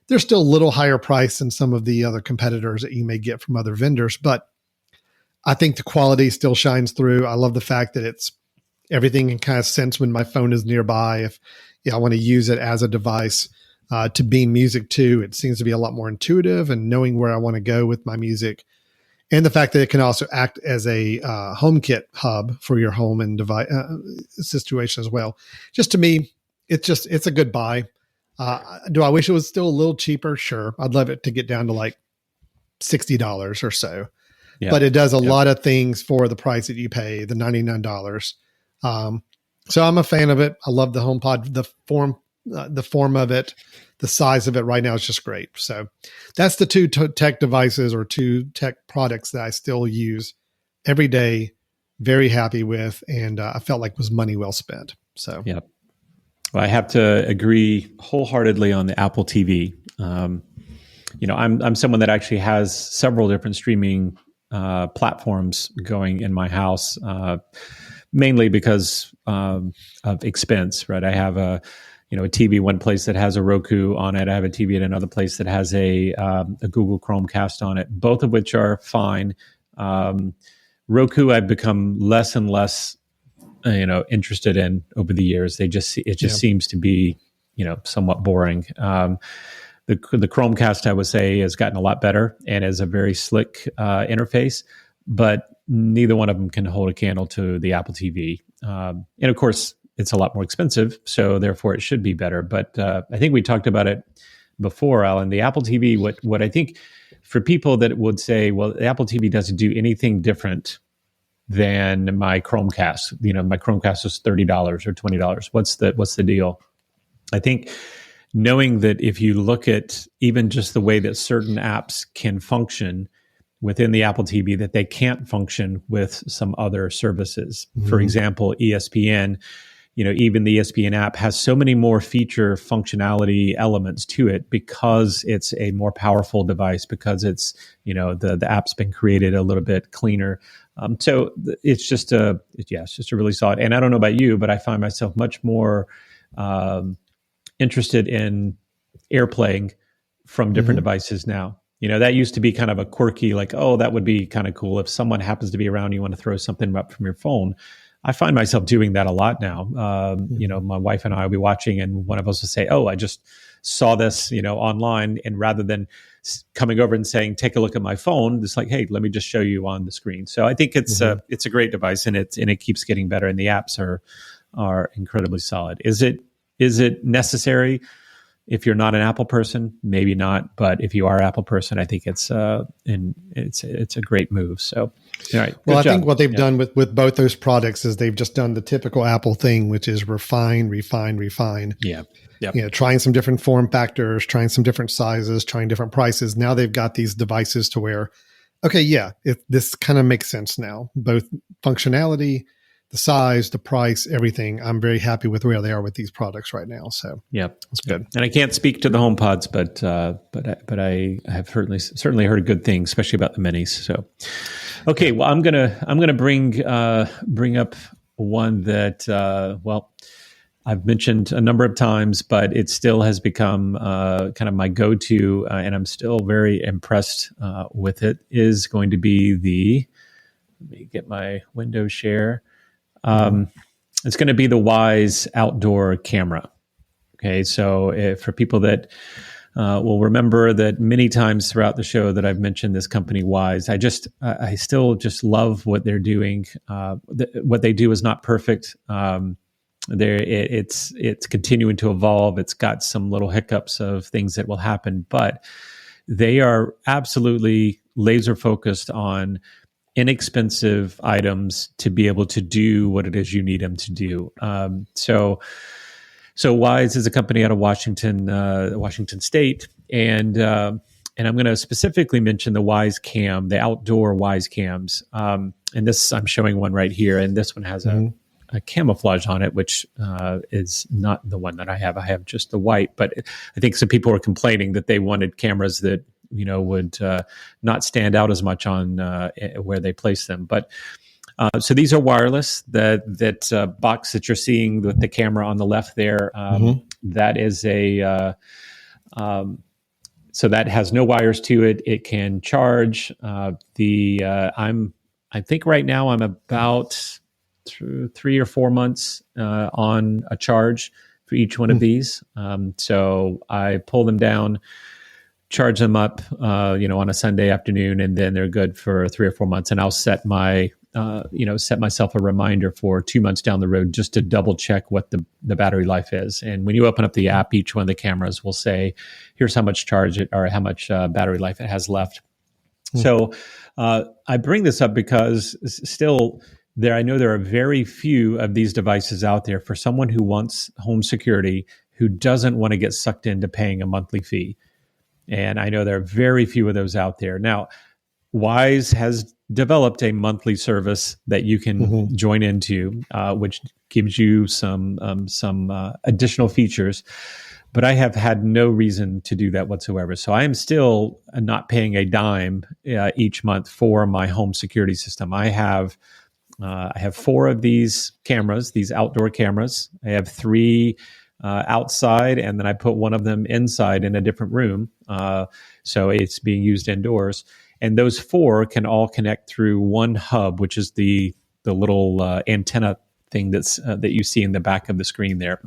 They're still a little higher price than some of the other competitors that you may get from other vendors, but I think the quality still shines through. I love the fact that it's everything can kind of sense when my phone is nearby. If I want to use it as a device to beam music to, it seems to be a lot more intuitive and knowing where I want to go with my music. And the fact that it can also act as a HomeKit hub for your home and device situation as well. Just to me, it's a good buy. Do I wish it was still a little cheaper? Sure. I'd love it to get down to like $60 or so. Yeah. But it does a lot of things for the price that you pay, the $99. So I'm a fan of it. I love the HomePod, the form of it, the size of it right now is just great. So that's the two tech devices or two tech products that I still use every day. Very happy with, and I felt like was money well spent. So yeah, well, I have to agree wholeheartedly on the Apple TV. I'm someone that actually has several different streaming platforms going in my house. Mainly because of expense, right? I have a TV one place that has a Roku on it. I have a TV in another place that has a Google Chromecast on it, both of which are fine. Roku, I've become less and less, interested in over the years. It just seems to be, somewhat boring. The Chromecast, I would say, has gotten a lot better and is a very slick interface, but neither one of them can hold a candle to the Apple TV. And of course, it's a lot more expensive, so therefore it should be better. But I think we talked about it before, Alan. The Apple TV, what I think for people that would say, well, the Apple TV doesn't do anything different than my Chromecast. My Chromecast is $30 or $20. What's the deal? I think knowing that if you look at even just the way that certain apps can function within the Apple TV, that they can't function with some other services. For example, ESPN, even the ESPN app has so many more feature functionality elements to it because it's a more powerful device, because it's, the app's been created a little bit cleaner. So it's just it's just a really solid. And I don't know about you, but I find myself much more interested in AirPlaying from different devices now. That used to be kind of a quirky, like, oh, that would be kind of cool if someone happens to be around, you want to throw something up from your phone. I find myself doing that a lot now. My wife and I will be watching, and one of us will say, oh, I just saw this, online. And rather than coming over and saying, take a look at my phone, it's like, hey, let me just show you on the screen. So I think it's a great device, and it keeps getting better, and the apps are incredibly solid. Is it necessary? If you're not an Apple person, maybe not. But if you are an Apple person, I think it's a great move. So, all right. Well, I think what they've done with both those products is they've just done the typical Apple thing, which is refine. Yeah. Trying some different form factors, trying some different sizes, trying different prices. Now they've got these devices to where, okay, this kind of makes sense now. Both functionality, the size, the price, everything. I'm very happy with where they are with these products right now. So that's good. And I can't speak to the HomePods, but I have certainly heard good things, especially about the minis. So, okay, well, I'm gonna bring up one that I've mentioned a number of times, but it still has become kind of my go-to, and I'm still very impressed with it. Is going to be let me get my window share. It's going to be the Wyze outdoor camera. Okay, so for people that will remember that many times throughout the show that I've mentioned this company Wyze, I still just love what they're doing. What they do is not perfect. It's continuing to evolve. It's got some little hiccups of things that will happen, but they are absolutely laser focused on inexpensive items to be able to do what it is you need them to do. So Wyze is a company out of Washington State, and I'm going to specifically mention the Wyze Cam, the outdoor Wyze Cams. And this, I'm showing one right here, and this one has a camouflage on it, which is not the one that I have. I have just the white, but I think some people were complaining that they wanted cameras that would not stand out as much on where they place them. But so these are wireless. That box that you're seeing with the camera on the left there, that is so that has no wires to it. It can charge. I think right now I'm about 3 or 4 months on a charge for each one of these. So I pull them down, charge them up, on a Sunday afternoon, and then they're good for 3 or 4 months. And I'll set set myself a reminder for 2 months down the road just to double check what the battery life is. And when you open up the app, each one of the cameras will say, here's how much charge it, or how much battery life it has left. So I bring this up because still I know there are very few of these devices out there for someone who wants home security, who doesn't want to get sucked into paying a monthly fee. And I know there are very few of those out there. Now, Wyze has developed a monthly service that you can join into, which gives you some additional features. But I have had no reason to do that whatsoever. So I am still not paying a dime each month for my home security system. I have 4 of these cameras, these outdoor cameras. I have 3 outside, and then I put one of them inside in a different room. So it's being used indoors. And those 4 can all connect through one hub, which is the little antenna thing that you see in the back of the screen there.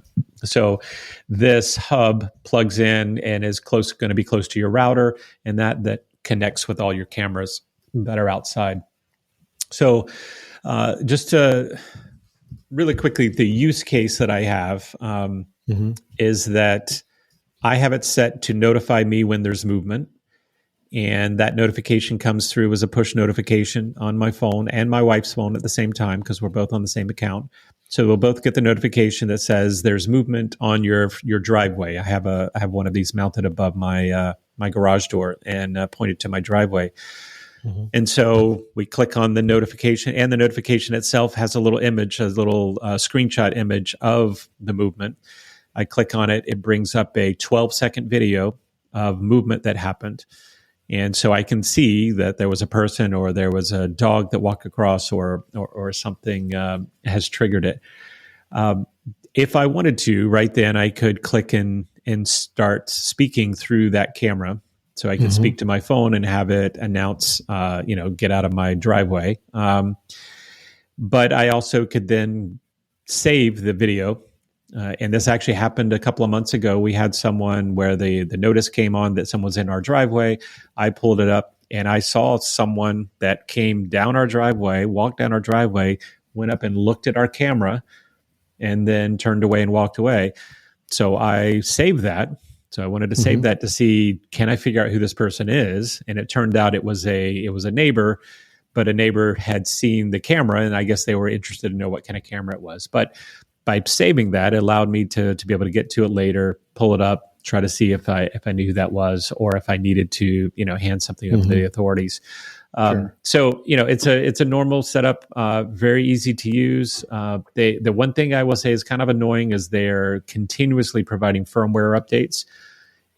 So this hub plugs in and is going to be close to your router, and that connects with all your cameras that are outside. So just to really quickly, the use case that I have is that I have it set to notify me when there's movement. and that notification comes through as a push notification on my phone and my wife's phone at the same time because we're both on the same account. So we'll both get the notification that says there's movement on your driveway. I have one of these mounted above my my garage door and pointed to my driveway. Mm-hmm. And so we click on the notification, and the notification itself has a little image, a little screenshot image of the movement. I click on it. It brings up a 12-second video of movement that happened. And so I can see that there was a person or there was a dog that walked across or something has triggered it. If I wanted to, right then, I could click and start speaking through that camera. So I could speak to my phone and have it announce, get out of my driveway. But I also could then save the video. And this actually happened a couple of months ago. We had someone where the notice came on that someone's in our driveway. I pulled it up and I saw someone that came down our driveway, walked down our driveway, went up and looked at our camera, and then turned away and walked away. So I saved that. So I wanted to save that to see, can I figure out who this person is? And it turned out it was a neighbor, but a neighbor had seen the camera, and I guess they were interested to know what kind of camera it was. But by saving that, it allowed me to be able to get to it later, pull it up, try to see if I knew who that was, or if I needed to, hand something over to the authorities. Sure. So, it's a normal setup, very easy to use. The one thing I will say is kind of annoying is they're continuously providing firmware updates.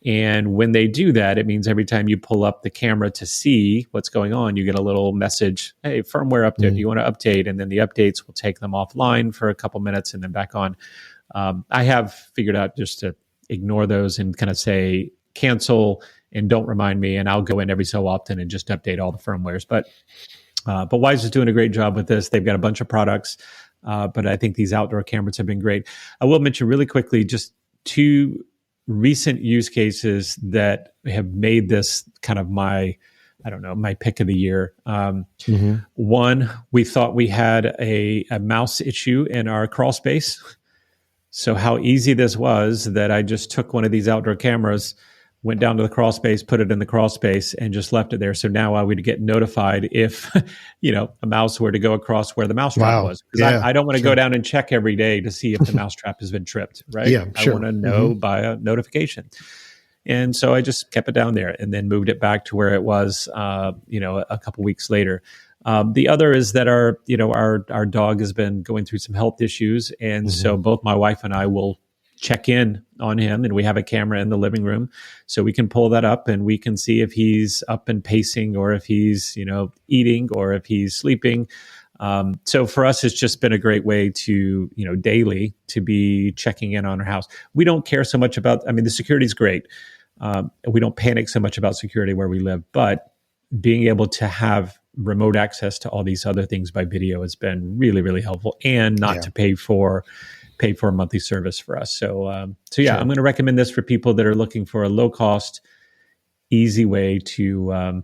And when they do that, it means every time you pull up the camera to see what's going on, you get a little message, hey, firmware update, do you want to update? And then the updates will take them offline for a couple minutes and then back on. I have figured out just to ignore those and kind of say cancel and don't remind me, and I'll go in every so often and just update all the firmwares. But Wise is doing a great job with this. They've got a bunch of products, but I think these outdoor cameras have been great. I will mention really quickly just two recent use cases that have made this kind of my pick of the year. One, we thought we had a mouse issue in our crawl space. So how easy this was that I just took one of these outdoor cameras, went down to the crawl space, put it in the crawl space, and just left it there. So now I would get notified if, a mouse were to go across where the mouse trap was. Because I don't want to go down and check every day to see if the mouse trap has been tripped, right? Yeah, I want to know by a notification. And so I just kept it down there and then moved it back to where it was, a couple weeks later. The other is that our dog has been going through some health issues. And so both my wife and I will check in on him, and we have a camera in the living room, so we can pull that up and we can see if he's up and pacing, or if he's eating, or if he's sleeping. So for us, it's just been a great way to daily to be checking in on our house. We don't care so much about. The security is great. We don't panic so much about security where we live, but being able to have remote access to all these other things by video has been really, really helpful, and not to pay for a monthly service for us. So I'm going to recommend this for people that are looking for a low cost, easy way to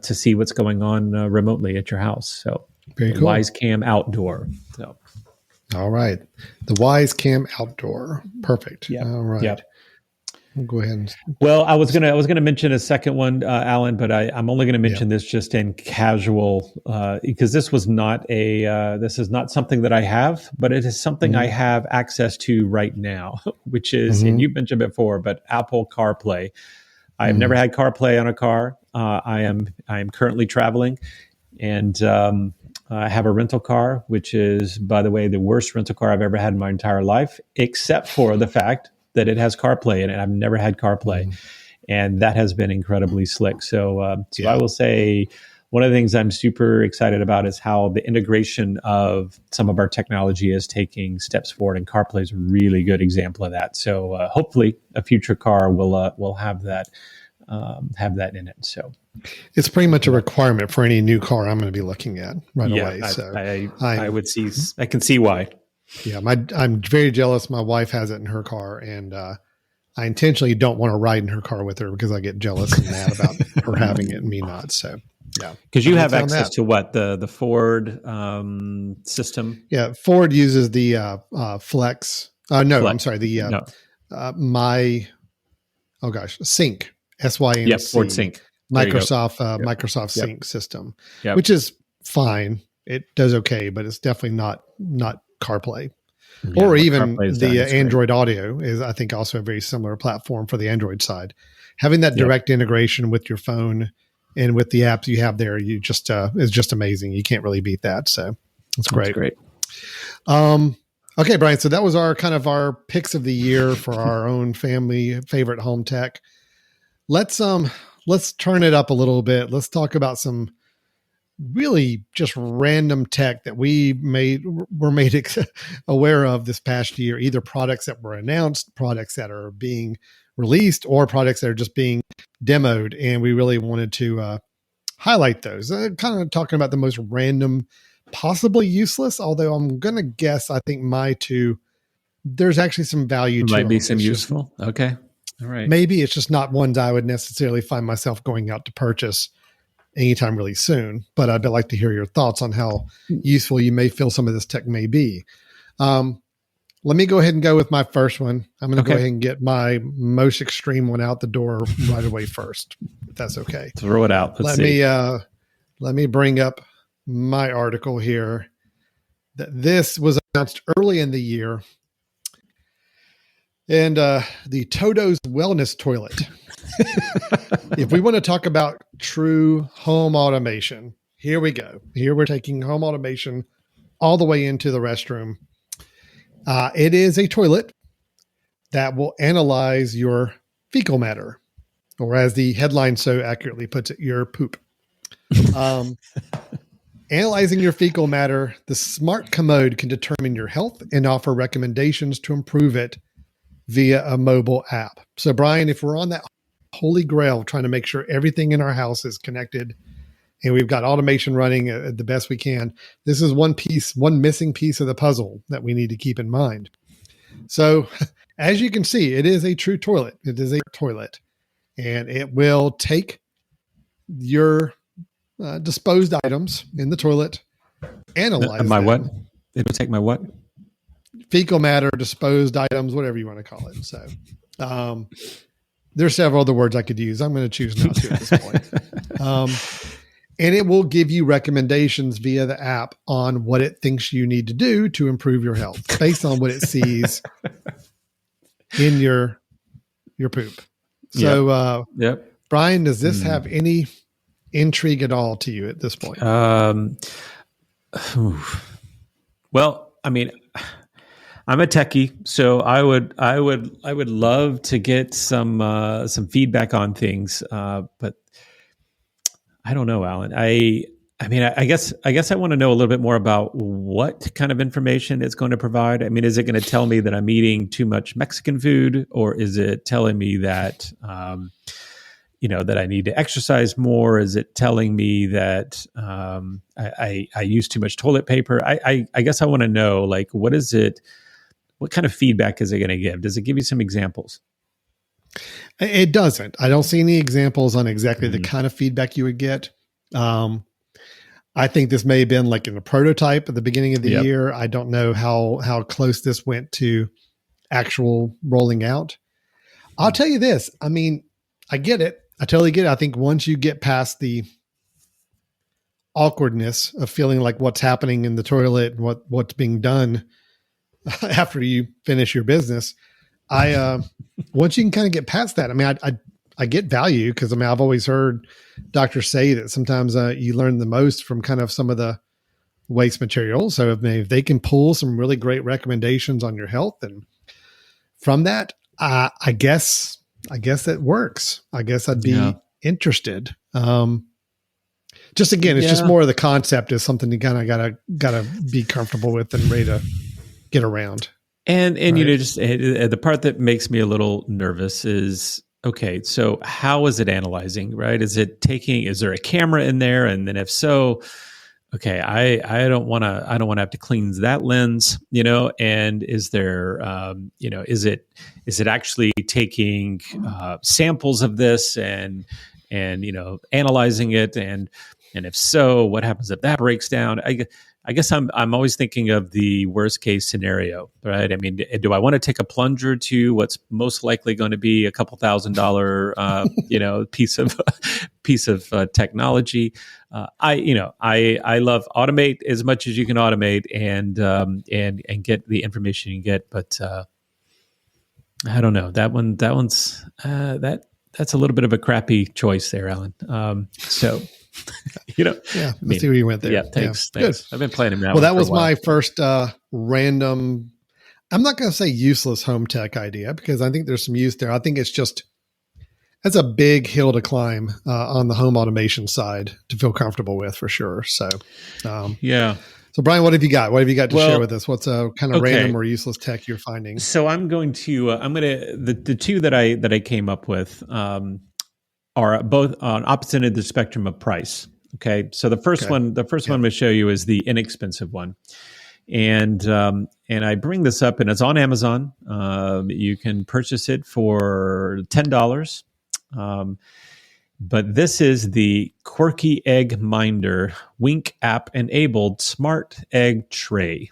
see what's going on remotely at your house. So very cool. Wise Cam Outdoor. So, all right, the Wise Cam Outdoor, perfect. Yep. All right. Yep. We'll go ahead and. Well, I was gonna mention a second one, Alan, but I'm only gonna mention this just in casual, because this is not something that I have, but it is something I have access to right now, which is, and you've mentioned before, but Apple CarPlay. I have never had CarPlay on a car. I am currently traveling, and I have a rental car, which is, by the way, the worst rental car I've ever had in my entire life, except for the fact that it has CarPlay in it. I've never had CarPlay, and that has been incredibly slick. So I will say one of the things I'm super excited about is how the integration of some of our technology is taking steps forward, and CarPlay is a really good example of that. So hopefully a future car will have that in it. So it's pretty much a requirement for any new car I'm going to be looking at right away. So I can see why. Yeah, I'm very jealous. My wife has it in her car, and I intentionally don't want to ride in her car with her because I get jealous and mad about her having it and me not. So, yeah, because you have access to what the Ford system. Yeah, Ford uses the Flex. No, Flex. I'm sorry. The Sync Yep, Ford SYNC, Sync. There you go. Microsoft Yep. Sync system, Yep. which is fine. It does okay, but it's definitely not CarPlay. Yeah, Or what even CarPlay has done the is great. Android Auto is, I think, also a very similar platform for the Android side. Having that Yep. direct integration with your phone and with the apps you have there, you just is just amazing. You can't really beat that. So it's great. That's great. Okay, Brian. So that was our picks of the year for our own family favorite home tech. Let's turn it up a little bit. Let's talk about some really just random tech that were made aware of this past year, either products that were announced, products that are being released, or products that are just being demoed. And we really wanted to highlight those, kind of talking about the most random, possibly useless, although I'm going to guess, I think my two, there's actually some value to Might be them. some It's useful. Okay. All right. Maybe it's just not ones I would necessarily find myself going out to purchase anytime really soon, but I'd like to hear your thoughts on how useful you may feel some of this tech may be. Let me go ahead and go with my first one. I'm going to go ahead and get my most extreme one out the door right away first, if that's okay. Throw it out. Let's see. Let me bring up my article here. This was announced early in the year. And the Toto's Wellness Toilet. If we want to talk about true home automation, here we go. Here we're taking home automation all the way into the restroom. It is a toilet that will analyze your fecal matter, or as the headline so accurately puts it, your poop. Analyzing your fecal matter, the smart commode can determine your health and offer recommendations to improve it via a mobile app. So, Brian, if we're on that holy grail trying to make sure everything in our house is connected and we've got automation running the best we can, this is one missing piece of the puzzle that we need to keep in mind. So, as you can see, it is a true toilet. It is a toilet, and it will take your disposed items in the toilet, analyze my them. what? It'll take my what? Fecal matter, disposed items, whatever you want to call it. So there's several other words I could use. I'm going to choose not to at this point. And it will give you recommendations via the app on what it thinks you need to do to improve your health based on what it sees in your poop. So, Yep. Brian, does this have any intrigue at all to you at this point? Well, I mean, I'm a techie, so I would love to get some feedback on things, but I don't know, Alan. I guess I want to know a little bit more about what kind of information it's going to provide. I mean, is it going to tell me that I'm eating too much Mexican food, or is it telling me that that I need to exercise more? Is it telling me that I use too much toilet paper? I guess I want to know, like, what is it? What kind of feedback is it going to give? Does it give you some examples? It doesn't. I don't see any examples on exactly the kind of feedback you would get. I think this may have been like in a prototype at the beginning of the year. I don't know how close this went to actual rolling out. I'll tell you this. I mean, I get it. I totally get it. I think once you get past the awkwardness of feeling like what's happening in the toilet and what's being done after you finish your business, once you can kind of get past that, I mean, I get value because, I mean, I've always heard doctors say that sometimes you learn the most from kind of some of the waste material. So if they can pull some really great recommendations on your health, and from that, I guess that works. I guess I'd be interested. Just again, it's just more of the concept is something you kind of gotta be comfortable with and ready to get around. And right? Just the part that makes me a little nervous is, okay, so how is it analyzing, right? Is there a camera in there? And then if so, okay, I don't want to have to cleanse that lens, and is there, is it actually taking samples of this and analyzing it? And if so, what happens if that breaks down? I I guess I'm always thinking of the worst case scenario, right? I mean, do I want to take a plunger to what's most likely going to be a couple $1,000, piece of technology? I love automate as much as you can automate and get the information you get, but I don't know that's a little bit of a crappy choice there, Alan. So. Yeah, let's see where you went there. Yeah, thanks. Good. I've been playing around. Well, that was my first random. I'm not going to say useless home tech idea because I think there's some use there. I think that's a big hill to climb on the home automation side to feel comfortable with for sure. So, yeah. So, Brian, what have you got? What have you got to share with us? What's a kind of random or useless tech you're finding? So, the two that I came up with are both on opposite end of the spectrum of price. Okay, so the first one I'm going to show you is the inexpensive one, and I bring this up, and it's on Amazon. You can purchase it for $10, but this is the Quirky Egg Minder Wink app enabled smart egg tray.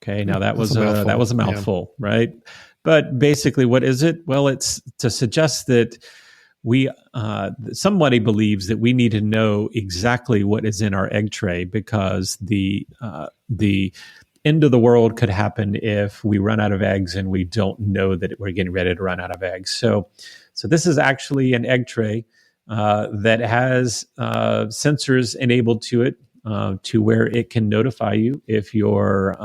Okay, now that was a mouthful, right? But basically, what is it? Well, it's to suggest that somebody believes that we need to know exactly what is in our egg tray because the end of the world could happen if we run out of eggs and we don't know that we're getting ready to run out of eggs. So this is actually an egg tray that has sensors enabled to it to where it can notify you if you're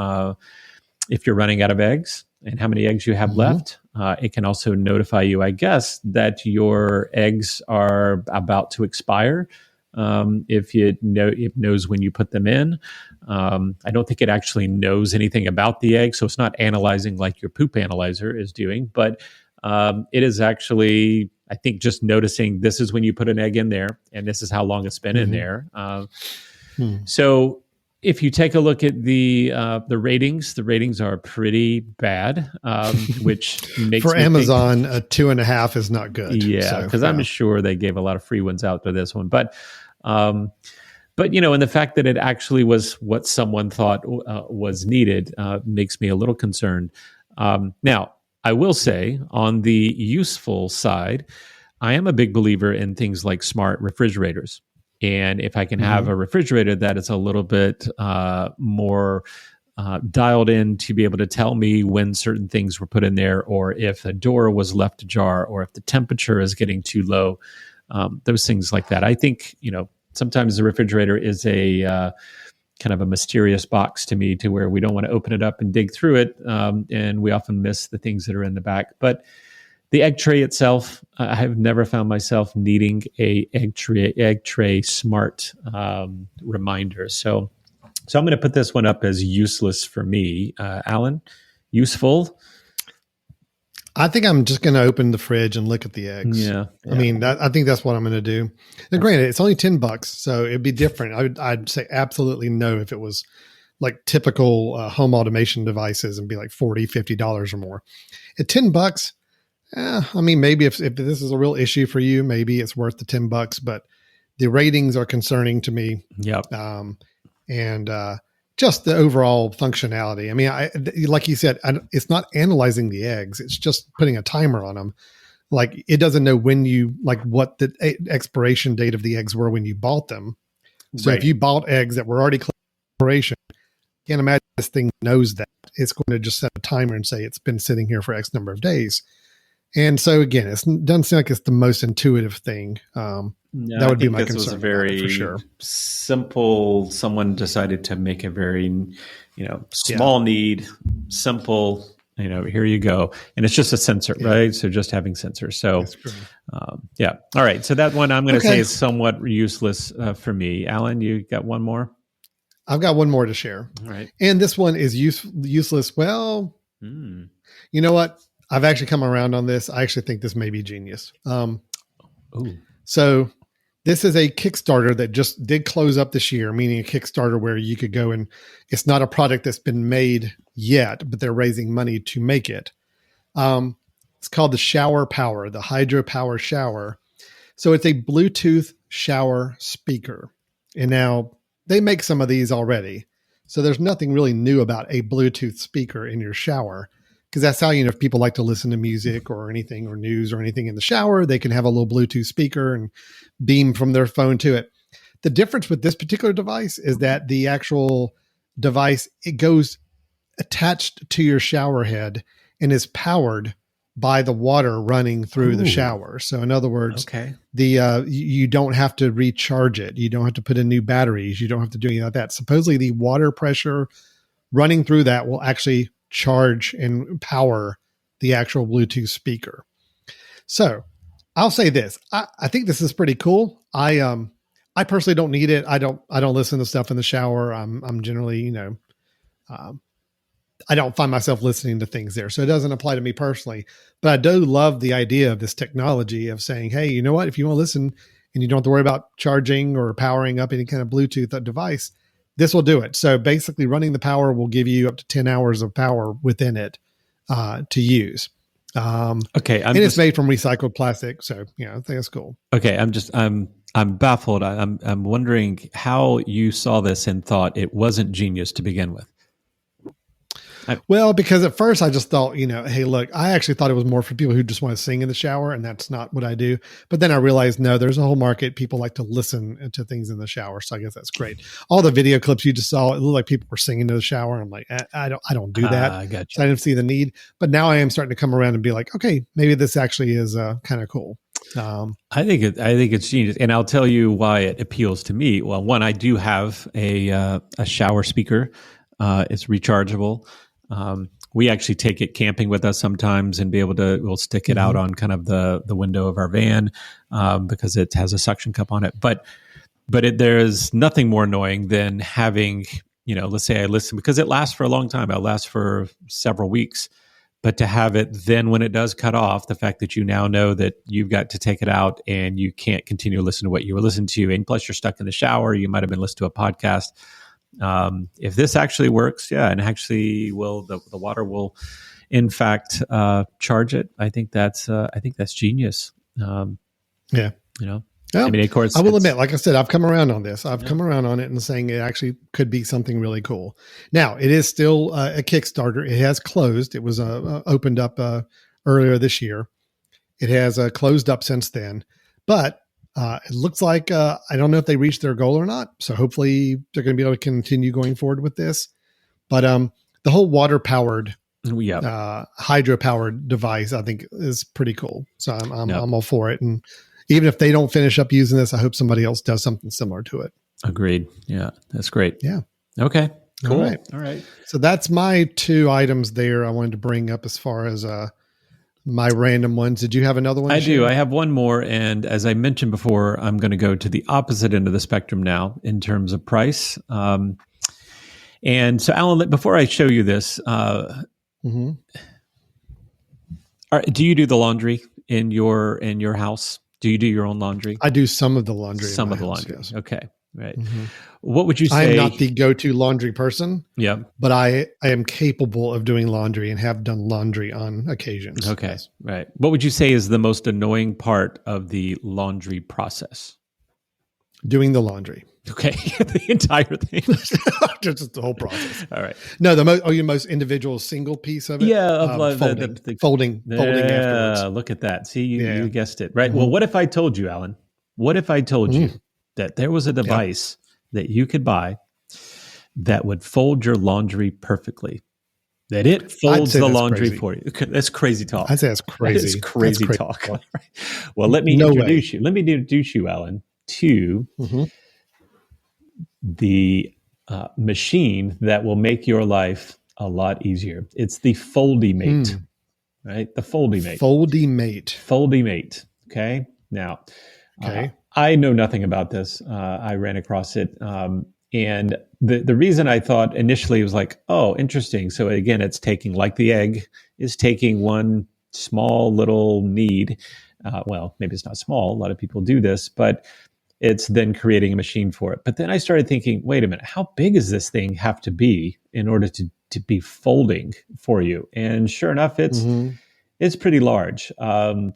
running out of eggs and how many eggs you have left. It can also notify you, I guess, that your eggs are about to expire. If it knows when you put them in. I don't think it actually knows anything about the egg, so it's not analyzing like your poop analyzer is doing. But it is actually, I think, just noticing this is when you put an egg in there, and this is how long it's been in there. So if you take a look at the ratings are pretty bad, which makes for me Amazon, a 2.5 is not good. Yeah, because I'm sure they gave a lot of free ones out for this one, but and the fact that it actually was what someone thought was needed makes me a little concerned. Now, I will say on the useful side, I am a big believer in things like smart refrigerators. And if I can have a refrigerator that is a little bit more dialed in to be able to tell me when certain things were put in there, or if a door was left ajar, or if the temperature is getting too low, those things like that. I think, sometimes the refrigerator is a kind of a mysterious box to me, to where we don't want to open it up and dig through it. And we often miss the things that are in the back. But the egg tray itself, I have never found myself needing a egg tray smart reminder. So I'm going to put this one up as useless for me. Alan, useful? I think I'm just going to open the fridge and look at the eggs. Yeah. I mean, I think that's what I'm going to do. Now, granted, it's only $10, so it'd be different. I'd say absolutely no if it was like typical home automation devices and be like $40, $50 or more. At $10, I mean, maybe if this is a real issue for you, maybe it's worth the $10, but the ratings are concerning to me. Yep. And just the overall functionality. I mean, like you said, it's not analyzing the eggs. It's just putting a timer on them. Like, it doesn't know what the expiration date of the eggs were when you bought them. So if you bought eggs that were already expiration, can't imagine this thing knows that. It's going to just set a timer and say it's been sitting here for X number of days. And so again, it doesn't seem like it's the most intuitive thing. No, that would be my concern. This was a very for sure. simple. Someone decided to make a very, small need, simple. Here you go, and it's just a sensor, right? So just having sensors. So, yeah. All right. So that one I'm going to say is somewhat useless for me. Alan, you got one more? I've got one more to share. All right. And this one is useless. Well, you know what? I've actually come around on this. I actually think this may be genius. So this is a Kickstarter that just did close up this year, meaning a Kickstarter where you could go and it's not a product that's been made yet, but they're raising money to make it. It's called the Shower Power, the Hydro Power Shower. So it's a Bluetooth shower speaker. And now they make some of these already, So there's nothing really new about a Bluetooth speaker in your shower, because that's how, if people like to listen to music or anything or news or anything in the shower, they can have a little Bluetooth speaker and beam from their phone to it. The difference with this particular device is that the actual device, it goes attached to your shower head and is powered by the water running through the shower. So in other words, you don't have to recharge it. You don't have to put in new batteries. You don't have to do anything like that. Supposedly the water pressure running through that will actually charge and power the actual Bluetooth speaker. So I'll say this. I think this is pretty cool. I personally don't need it. I don't listen to stuff in the shower. I'm generally, I don't find myself listening to things there. So it doesn't apply to me personally, but I do love the idea of this technology of saying, hey, you know what, if you want to listen and you don't have to worry about charging or powering up any kind of Bluetooth device, this will do it. So basically running the power will give you up to 10 hours of power within it to use. And it's made from recycled plastic. So, I think that's cool. Okay. I'm baffled. I'm wondering how you saw this and thought it wasn't genius to begin with. Well, because at first I just thought, hey, look, I actually thought it was more for people who just want to sing in the shower, and that's not what I do. But then I realized, no, there's a whole market. People like to listen to things in the shower. So I guess that's great. All the video clips you just saw, it looked like people were singing in the shower. I'm like, I don't do that. I got you. So I didn't see the need. But now I am starting to come around and be like, okay, maybe this actually is kind of cool. I think it's genius, and I'll tell you why it appeals to me. Well, one, I do have a shower speaker. It's rechargeable. We actually take it camping with us sometimes and we'll stick it out on kind of the window of our van because it has a suction cup on it. But there's nothing more annoying than having, let's say I listen, because it lasts for a long time. It'll last for several weeks. But to have it then when it does cut off, the fact that you now know that you've got to take it out and you can't continue to listen to what you were listening to, and plus you're stuck in the shower, you might have been listening to a podcast. If this actually works, and actually the water will in fact charge it, I think that's genius. I mean, of course, I will admit, like I said, I've come around on this. I've come around on it and saying it actually could be something really cool. Now, it is still a Kickstarter. It has closed. It was opened up earlier this year. It has closed up since then, but it looks like I don't know if they reached their goal or not. So hopefully they're going to be able to continue going forward with this. But the whole water-powered, hydro-powered device, I think, is pretty cool. So I'm all for it. And even if they don't finish up using this, I hope somebody else does something similar to it. Agreed. Yeah, that's great. Yeah. Okay. Cool. All right. So that's my two items there I wanted to bring up as far as my random ones. Did you have another one? I do. I have one more. And as I mentioned before, I'm going to go to the opposite end of the spectrum now in terms of price. And so, Alan, before I show you this, do you do the laundry in your house? Do you do your own laundry? I do some of the laundry. Some of the house, laundry. yes. Okay. Right. Mm-hmm. What would you say? I am not the go-to laundry person. Yeah. But I am capable of doing laundry and have done laundry on occasions. Okay. Yes. Right. What would you say is the most annoying part of the laundry process? Doing the laundry. Okay. The entire thing. Just the whole process. All right. No, your most individual single piece of it? Yeah. Folding afterwards. Look at that. See, you guessed it. Right. Mm-hmm. Well, what if I told you, Alan? What if I told you that there was a device that you could buy that would fold your laundry perfectly? That it folds the laundry for you. That's crazy talk. I'd say that's crazy. That is crazy talk. Well, let me introduce you. Let me introduce you, Alan, to the machine that will make your life a lot easier. It's the Foldymate, right? The Foldymate. Foldymate. Okay. Now, I know nothing about this. I ran across it. And the reason I thought initially was like, oh, interesting. So again, it's taking, like the egg is taking one small little need. Well, maybe it's not small. A lot of people do this, but it's then creating a machine for it. But then I started thinking, wait a minute, how big does this thing have to be in order to be folding for you? And sure enough, it's pretty large.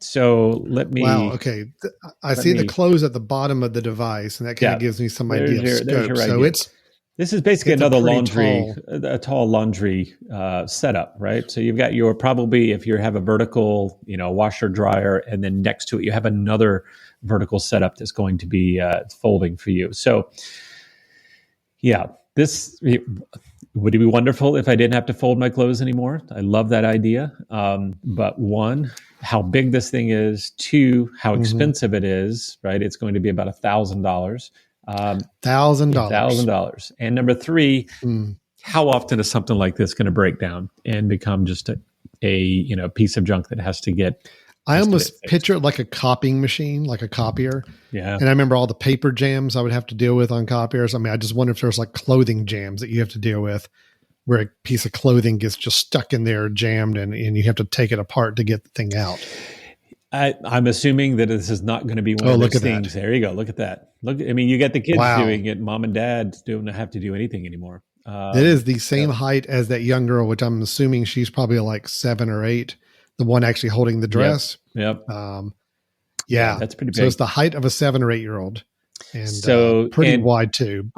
So let me... Wow, okay. I see the close at the bottom of the device, and that kind of gives me some idea of scope. So This is basically It's a another pretty a tall laundry setup, right? So you've got your probably if you have a vertical, washer dryer, and then next to it you have another vertical setup that's going to be folding for you. So, yeah, this would it be wonderful if I didn't have to fold my clothes anymore? I love that idea. But one, how big this thing is. Two, how expensive it is. Right? It's going to be about $1,000. $1,000. $1,000. And number three, how often is something like this going to break down and become just a piece of junk that has to get? I almost picture it like a copying machine, like a copier. Yeah. And I remember all the paper jams I would have to deal with on copiers. I mean, I just wonder if there's like clothing jams that you have to deal with where a piece of clothing gets just stuck in there, jammed, and you have to take it apart to get the thing out. I'm assuming that this is not going to be one of those things. There you go. Look at that. You got the kids doing it. Mom and dad don't have to do anything anymore. It is the same height as that young girl, which I'm assuming she's probably like 7 or 8. The one actually holding the dress. Yep. Yeah, that's pretty big. So it's the height of a 7 or 8-year-old, and pretty wide too.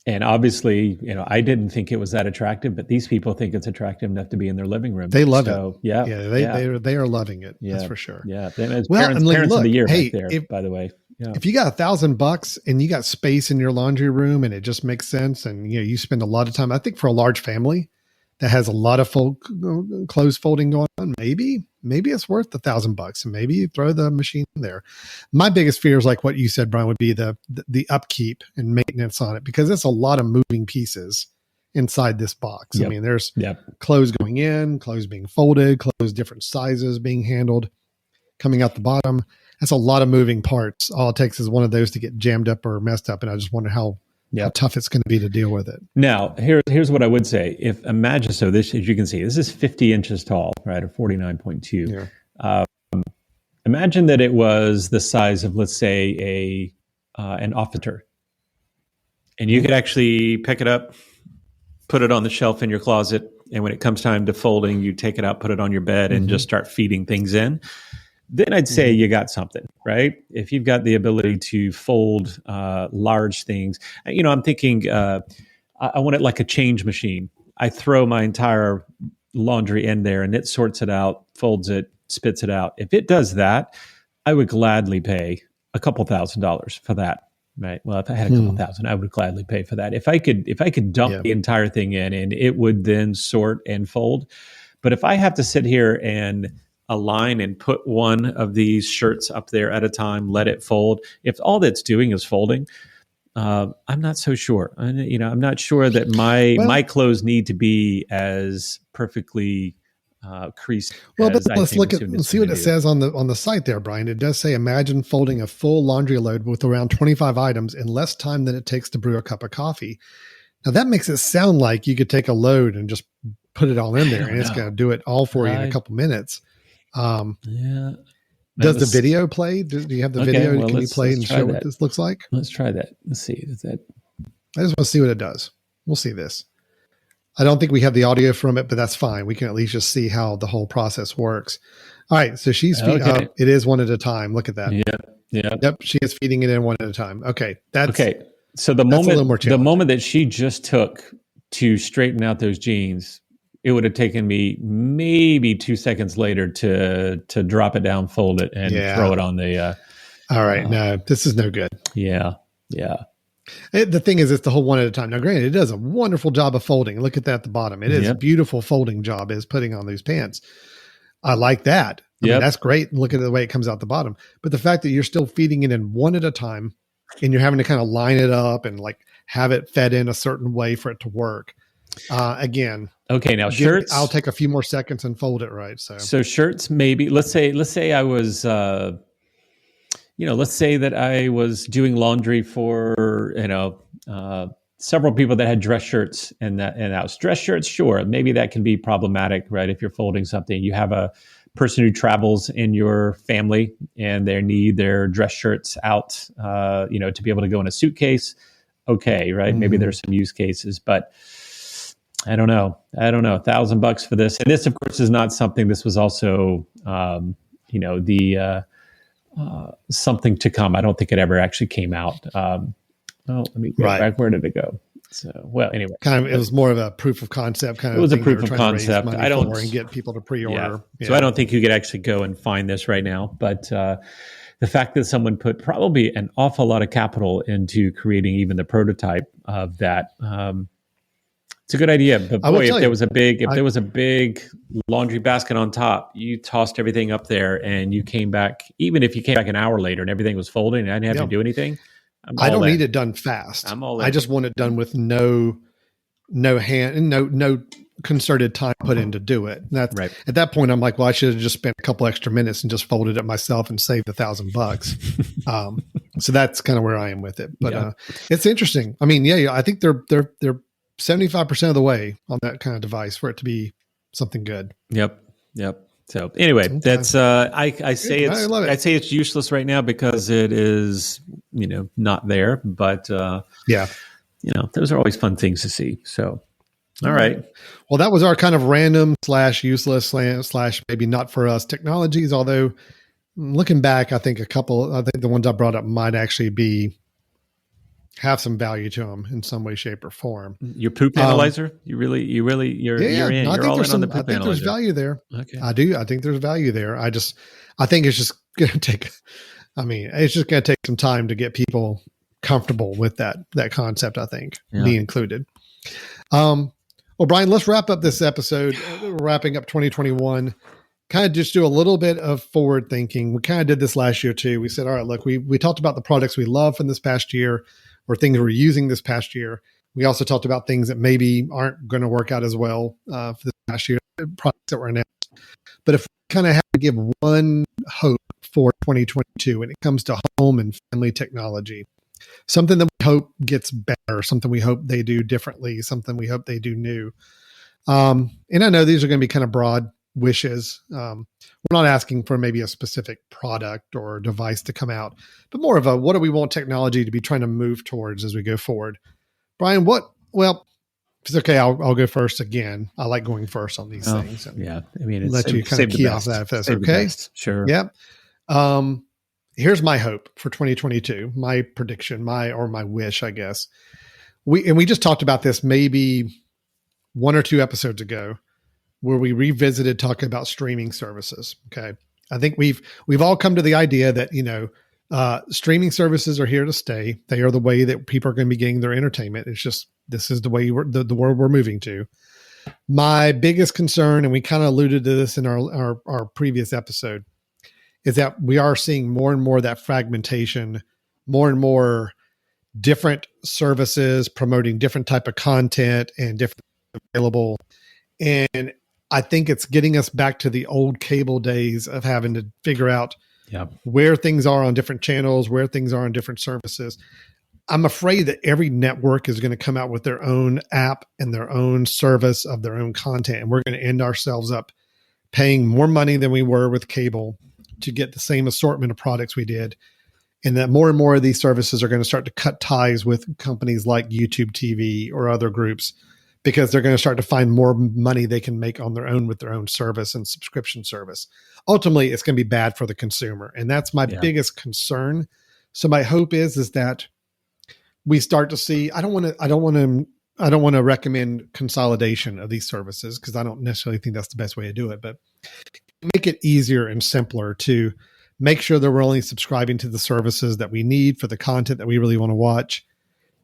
And obviously, I didn't think it was that attractive, but these people think it's attractive enough to be in their living room. They love it. Yeah, they are loving it. Yeah. That's for sure. Yeah, parents of the year right there. By the way, if you got $1,000 and you got space in your laundry room and it just makes sense, and you spend a lot of time, I think for a large family that has a lot of clothes folding going on, maybe it's worth $1,000, and maybe you throw the machine in there. My biggest fear is like what you said, Brian, would be the upkeep and maintenance on it, because it's a lot of moving pieces inside this box. Yep. I mean, there's clothes going in, clothes being folded, clothes different sizes being handled, coming out the bottom. That's a lot of moving parts. All it takes is one of those to get jammed up or messed up, and I just wonder how tough it's going to be to deal with it. Now, here's what I would say. Imagine, so this, as you can see, this is 50 inches tall, right, or 49.2. Yeah. Imagine that it was the size of, let's say, an officer. And you could actually pick it up, put it on the shelf in your closet, and when it comes time to folding, you take it out, put it on your bed, and just start feeding things in. Then I'd say you got something, right? If you've got the ability to fold large things, I'm thinking I want it like a change machine. I throw my entire laundry in there and it sorts it out, folds it, spits it out. If it does that, I would gladly pay a couple $1,000s for that, right? Well, if I had a couple thousand, I would gladly pay for that. If I could dump the entire thing in and it would then sort and fold. But if I have to sit here and align and put one of these shirts up there at a time, let it fold, if all that's doing is folding, I'm not so sure. I'm not sure that my clothes need to be as perfectly creased. Well, but let's see what it says on the site there, Brian. It does say, imagine folding a full laundry load with around 25 items in less time than it takes to brew a cup of coffee. Now that makes it sound like you could take a load and just put it all in there, and it's going to do it all for you in a couple minutes. Does the video play? Do you have the video? Well, can you play and show what this looks like? Let's try that. Let's see. Is that? I just want to see what it does. We'll see this. I don't think we have the audio from it, but that's fine. We can at least just see how the whole process works. All right. So she's feeding. It is one at a time. Look at that. Yep. She is feeding it in one at a time. Okay. Okay. So the moment that she just took to straighten out those jeans, it would have taken me maybe 2 seconds later to drop it down, fold it, and throw it on the. All right, no, this is no good. Yeah. The thing is, it's the whole one at a time. Now, granted, it does a wonderful job of folding. Look at that at the bottom. It is a beautiful folding job. Is putting on those pants. I like that. I mean, that's great. Look at the way it comes out the bottom. But the fact that you're still feeding it in one at a time, and you're having to kind of line it up and like have it fed in a certain way for it to work. Again. Okay, now shirts. I'll take a few more seconds and fold it right. So shirts, maybe. Let's say I was, let's say that I was doing laundry for, several people that had dress shirts and that was dress shirts. Sure, maybe that can be problematic, right? If you're folding something, you have a person who travels in your family and they need their dress shirts out, to be able to go in a suitcase. Okay, right? Maybe there's some use cases, but. I don't know. $1,000 for this. And this, of course, is not something. This was also, something to come. I don't think it ever actually came out. Let me go back. Where did it go? So, well, anyway, Kind of, it was more of a proof of concept kind it of was a thing they proof were of trying to raise concept. money I don't for and get people to pre-order. So I don't think you could actually go and find this right now. But the fact that someone put probably an awful lot of capital into creating even the prototype of that, it's a good idea. But I will boy, if tell there you, was a big laundry basket on top, you tossed everything up there and you came back. Even if you came back an hour later and everything was folding and I didn't have to do anything, I don't in. need it done fast. I'm all in. I just want it done with no concerted time put in to do it. And that's Right. at that point, I'm like, well, I should have just spent a couple extra minutes and just folded it myself and saved $1,000. So that's kind of where I am with it. But it's interesting. I mean, yeah, I think they're 75% of the way on that kind of device for it to be something good. Yep. So anyway, that's I say I love it. I'd say it's useless right now because it is not there. But those are always fun things to see. So all right. Well, that was our kind of random / useless / maybe not for us technologies. Although looking back, I think the ones I brought up might actually have some value to them in some way, shape, or form. Your poop analyzer? You're in. You're all in on the poop analyzer. I think there's value there. Okay. I do. I think there's value there. I think it's just going to take. It's just going to take some time to get people comfortable with that concept. I think be included. Well, Brian, let's wrap up this episode. We're wrapping up 2021. Kind of just do a little bit of forward thinking. We kind of did this last year too. We said, all right, look, we talked about the products we love from this past year or things we're using this past year. We also talked about things that maybe aren't going to work out as well for this past year, products that were announced. But if we kind of have to give one hope for 2022 when it comes to home and family technology, something that we hope gets better, something we hope they do differently, something we hope they do new. And I know these are going to be kind of broad wishes. We're not asking for maybe a specific product or device to come out, but more of a, what do we want technology to be trying to move towards as we go forward? Brian, well, if it's okay, I'll go first again. I like going first on these things. Yeah. I mean, let you kind of key off that if that's okay. Sure. Yep. Here's my hope for 2022, my prediction, my wish, I guess. We just talked about this maybe 1 or 2 episodes ago where we revisited talking about streaming services. Okay. I think we've all come to the idea that, streaming services are here to stay. They are the way that people are going to be getting their entertainment. It's just, this is the way the world we're moving to. My biggest concern, and we kind of alluded to this in our previous episode, is that we are seeing more and more of that fragmentation, more and more different services promoting different type of content and different available. And I think it's getting us back to the old cable days of having to figure out where things are on different channels, where things are on different services. I'm afraid that every network is going to come out with their own app and their own service of their own content. And we're going to end ourselves up paying more money than we were with cable to get the same assortment of products we did. And that more and more of these services are going to start to cut ties with companies like YouTube TV or other groups, because they're going to start to find more money they can make on their own with their own service and subscription service. Ultimately, it's going to be bad for the consumer. And that's my biggest concern. So my hope is that we start to see, I don't want to recommend consolidation of these services, because I don't necessarily think that's the best way to do it, but make it easier and simpler to make sure that we're only subscribing to the services that we need for the content that we really want to watch.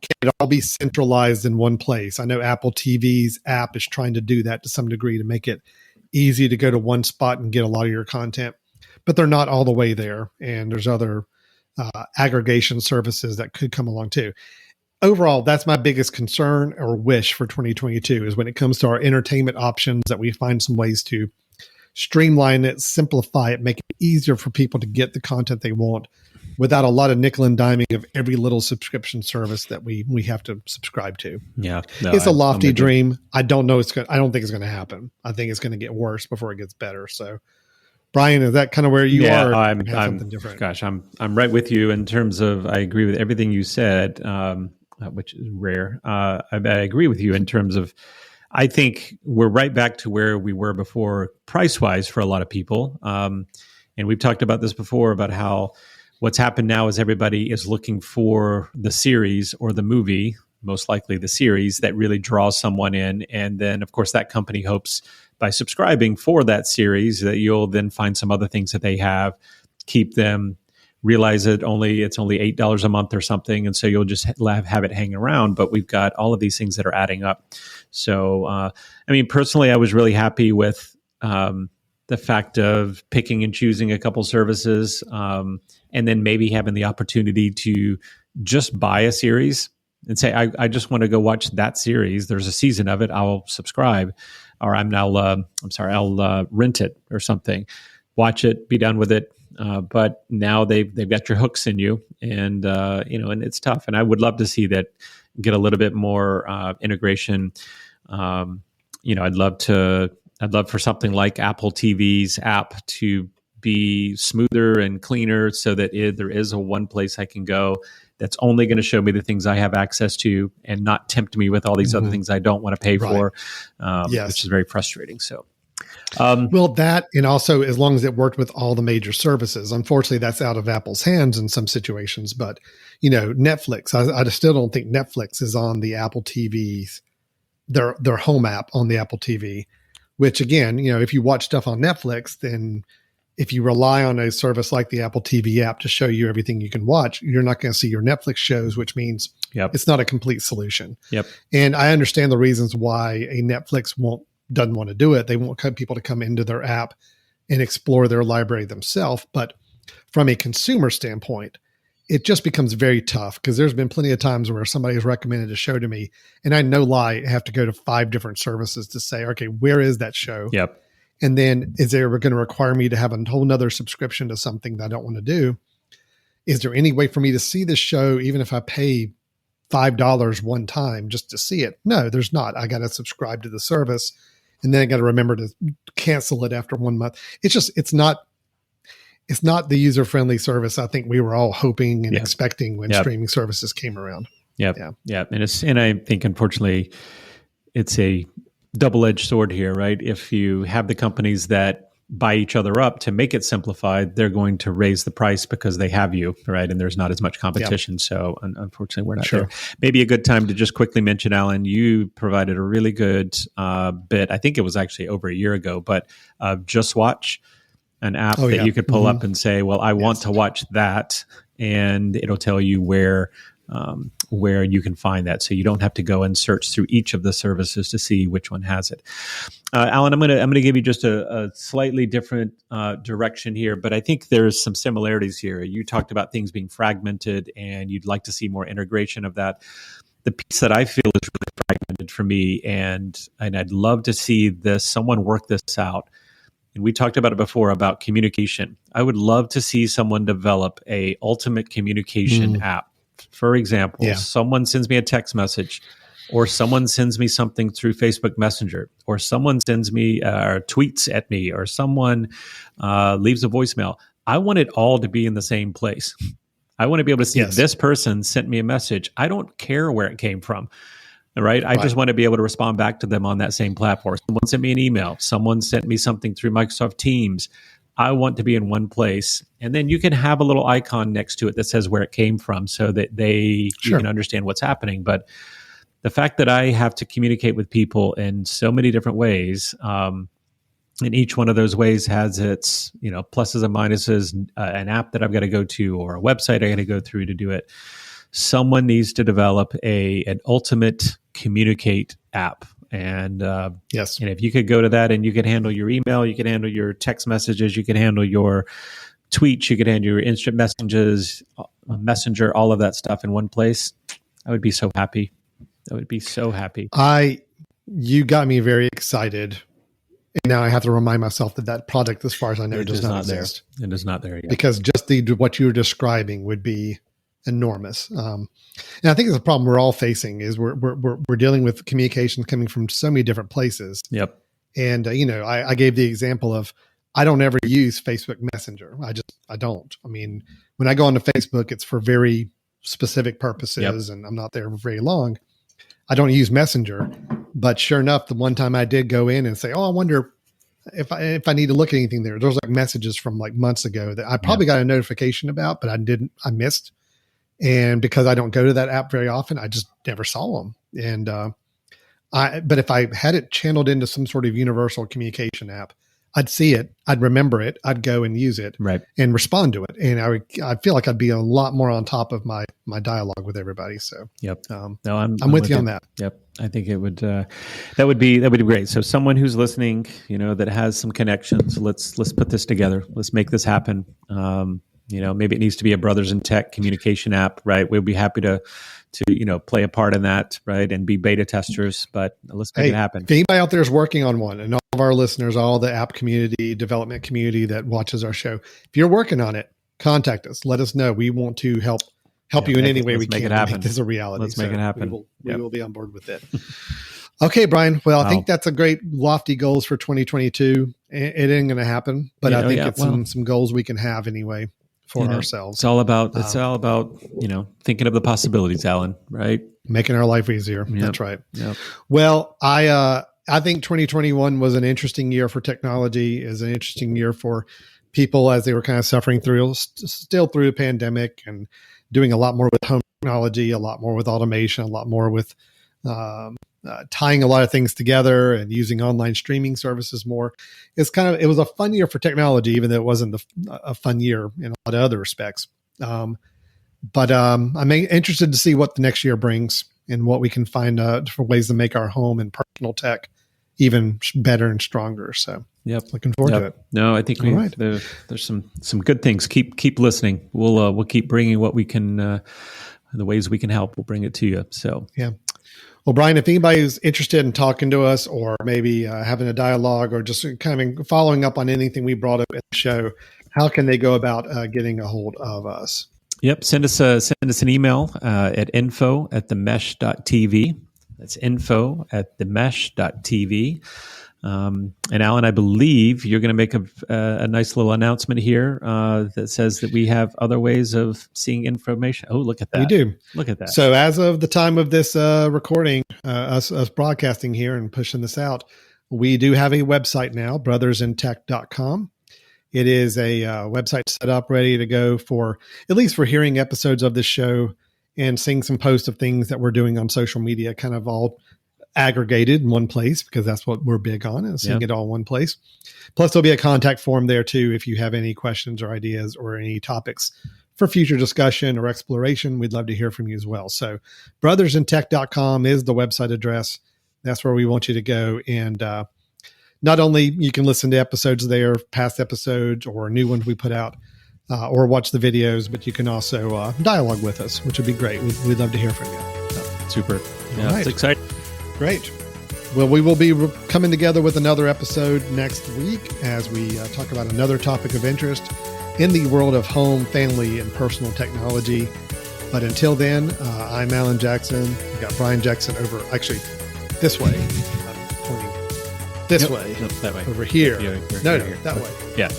Can it all be centralized in one place? I know Apple TV's app is trying to do that to some degree to make it easy to go to one spot and get a lot of your content, but they're not all the way there. And there's other aggregation services that could come along too. Overall, that's my biggest concern or wish for 2022 is when it comes to our entertainment options, that we find some ways to streamline it, simplify it, make it easier for people to get the content they want without a lot of nickel and diming of every little subscription service that we have to subscribe to. Yeah. It's a lofty dream. I don't think it's going to happen. I think it's going to get worse before it gets better. So Brian, is that kind of where you are? I'm something different? Gosh, I'm right with you in terms of, I agree with everything you said, which is rare. I agree with you in terms of, I think we're right back to where we were before price-wise for a lot of people. And we've talked about this before, about how what's happened now is everybody is looking for the series or the movie most likely the series that really draws someone in. And then, of course, that company hopes by subscribing for that series that you'll then find some other things that they have, keep them, realize it's only $8 a month or something. And so you'll just have it hanging around. But we've got all of these things that are adding up. So, personally, I was really happy with the fact of picking and choosing a couple services, and then maybe having the opportunity to just buy a series and say, I just want to go watch that series. There's a season of it. I'll subscribe, or I'll rent it or something, watch it, be done with it. But now they've got your hooks in you, and and it's tough. And I would love to see that get a little bit more integration. I'd love for something like Apple TV's app to be smoother and cleaner, so that there is a one place I can go that's only going to show me the things I have access to and not tempt me with all these other things I don't want to pay for, which is very frustrating. So, that, and also as long as it worked with all the major services. Unfortunately, that's out of Apple's hands in some situations. But Netflix, I still don't think Netflix is on the Apple TV's their home app on the Apple TV. Which again, if you watch stuff on Netflix, then if you rely on a service like the Apple TV app to show you everything you can watch, you're not going to see your Netflix shows, which means it's not a complete solution. Yep. And I understand the reasons why a Netflix doesn't want to do it. They want people to come into their app and explore their library themselves. But from a consumer standpoint, it just becomes very tough, because there's been plenty of times where somebody has recommended a show to me, and I no lie have to go to 5 different services to say, okay, where is that show? Yep. And then is they going to require me to have a whole nother subscription to something that I don't want to do? Is there any way for me to see this show, even if I pay $5 one time just to see it? No, there's not. I got to subscribe to the service, and then I got to remember to cancel it after 1 month. It's not the user-friendly service I think we were all hoping and expecting when streaming services came around. Yeah. And I think, unfortunately, it's a double-edged sword here, right? If you have the companies that buy each other up to make it simplified, they're going to raise the price because they have you, right? And there's not as much competition. So unfortunately, we're not there. Maybe a good time to just quickly mention, Alan, you provided a really good bit. I think it was actually over a year ago, but Just Watch, an app that you could pull up and say, well, I want to watch that, and it'll tell you where you can find that. So you don't have to go and search through each of the services to see which one has it. Alan, I'm gonna give you just a slightly different direction here, but I think there's some similarities here. You talked about things being fragmented, and you'd like to see more integration of that. The piece that I feel is really fragmented for me, and I'd love to see someone work this out. And we talked about it before about communication. I would love to see someone develop a ultimate communication app. For example, someone sends me a text message, or someone sends me something through Facebook Messenger, or someone sends me tweets at me, or someone leaves a voicemail. I want it all to be in the same place. I want to be able to see this person sent me a message. I don't care where it came from. Right. I just want to be able to respond back to them on that same platform. Someone sent me an email. Someone sent me something through Microsoft Teams. I want to be in one place. And then you can have a little icon next to it that says where it came from, so that you can understand what's happening. But the fact that I have to communicate with people in so many different ways, and each one of those ways has its, pluses and minuses, an app that I've got to go to, or a website I got to go through to do it. Someone needs to develop an ultimate communicate app. And and if you could go to that, and you could handle your email, you could handle your text messages, you could handle your tweets, you could handle your instant messenger, all of that stuff in one place, I would be so happy. You got me very excited. And now I have to remind myself that product, as far as I know, does not exist. It is not there yet. Because just what you were describing would be enormous. And I think it's a problem we're all facing is we're dealing with communications coming from so many different places. Yep. And, I gave the example of, I don't ever use Facebook Messenger. I don't. I mean, when I go onto Facebook, it's for very specific purposes, and I'm not there for very long. I don't use Messenger, but sure enough, the one time I did go in and say, I wonder if I need to look at anything there. There's like messages from like months ago that I probably got a notification about, but I missed. And because I don't go to that app very often, I just never saw them. And but if I had it channeled into some sort of universal communication app, I'd see it, I'd remember it, I'd go and use it, right, and respond to it, and I feel like I'd be a lot more on top of my dialogue with everybody. So, yep. No, I'm with with you on that. Yep, I think it would that would be great. So, someone who's listening, that has some connections, let's put this together. Let's make this happen. Maybe it needs to be a Brothers in Tech communication app, right? We'd be happy to play a part in that, right? And be beta testers, but let's make it happen. If anybody out there is working on one, and all of our listeners, all the app community, development community that watches our show, if you're working on it, contact us. Let us know. We want to help you in any way we can make it happen. Make this a reality. Let's make it happen. We will be on board with it. Okay, Brian. Well, I think that's a great lofty goals for 2022. It ain't going to happen, but I think it's some goals we can have anyway for ourselves. It's all about thinking of the possibilities, Alan, right? Making our life easier. Yep. That's right. Yep. Well, I think 2021 was an interesting year for technology, is an interesting year for people as they were kind of suffering still through a pandemic, and doing a lot more with home technology, a lot more with automation, a lot more with tying a lot of things together and using online streaming services more. It was a fun year for technology, even though it wasn't a fun year in a lot of other respects. But I'm interested to see what the next year brings and what we can find for ways to make our home and personal tech even better and stronger. So, looking forward to it. No, I think there's some good things. Keep listening. We'll keep bringing what we can, the ways we can help. We'll bring it to you. So, yeah. Well, Brian, if anybody is interested in talking to us, or maybe having a dialogue, or just kind of following up on anything we brought up in the show, how can they go about getting a hold of us? Yep. Send us an email at info@themesh.tv. That's info@themesh.tv. And Alan, I believe you're going to make a nice little announcement here that says that we have other ways of seeing information. Oh, look at that. We do. Look at that. So as of the time of this recording, us broadcasting here and pushing this out, we do have a website now, brothersintech.com. It is a website set up, ready to go at least for hearing episodes of this show and seeing some posts of things that we're doing on social media, kind of all aggregated in one place, because that's what we're big on, and seeing it all in one place. Plus, there'll be a contact form there too if you have any questions or ideas or any topics for future discussion or exploration. We'd love to hear from you as well. So brothersintech.com is the website address. That's where we want you to go. And not only you can listen to episodes there, past episodes or new ones we put out, or watch the videos, but you can also dialogue with us, which would be great. We'd love to hear from you. Super. Yeah, right. It's exciting. Great. Well, we will be coming together with another episode next week as we talk about another topic of interest in the world of home, family, and personal technology. But until then, I'm Alan Jackson. We've got Brian Jackson over, actually, this way. I'm pointing this way. Nope, that way. Over here. No, here. that way. Yeah.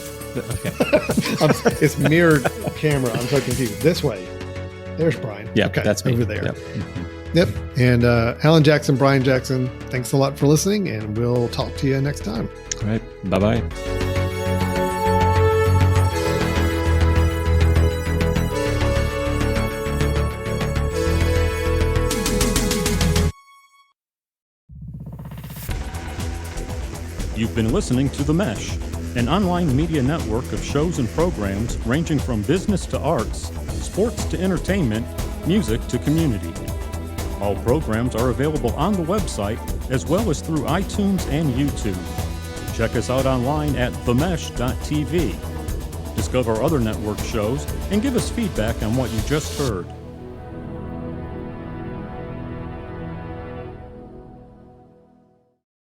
Okay. It's mirrored camera. I'm so confused. This way. There's Brian. Yeah, okay, that's me. over there. Yep. Yep. And Alan Jackson, Brian Jackson, thanks a lot for listening, and we'll talk to you next time. All right. Bye-bye. You've been listening to The Mesh, an online media network of shows and programs ranging from business to arts, sports to entertainment, music to community. All programs are available on the website as well as through iTunes and YouTube. Check us out online at themesh.tv. Discover other network shows and give us feedback on what you just heard.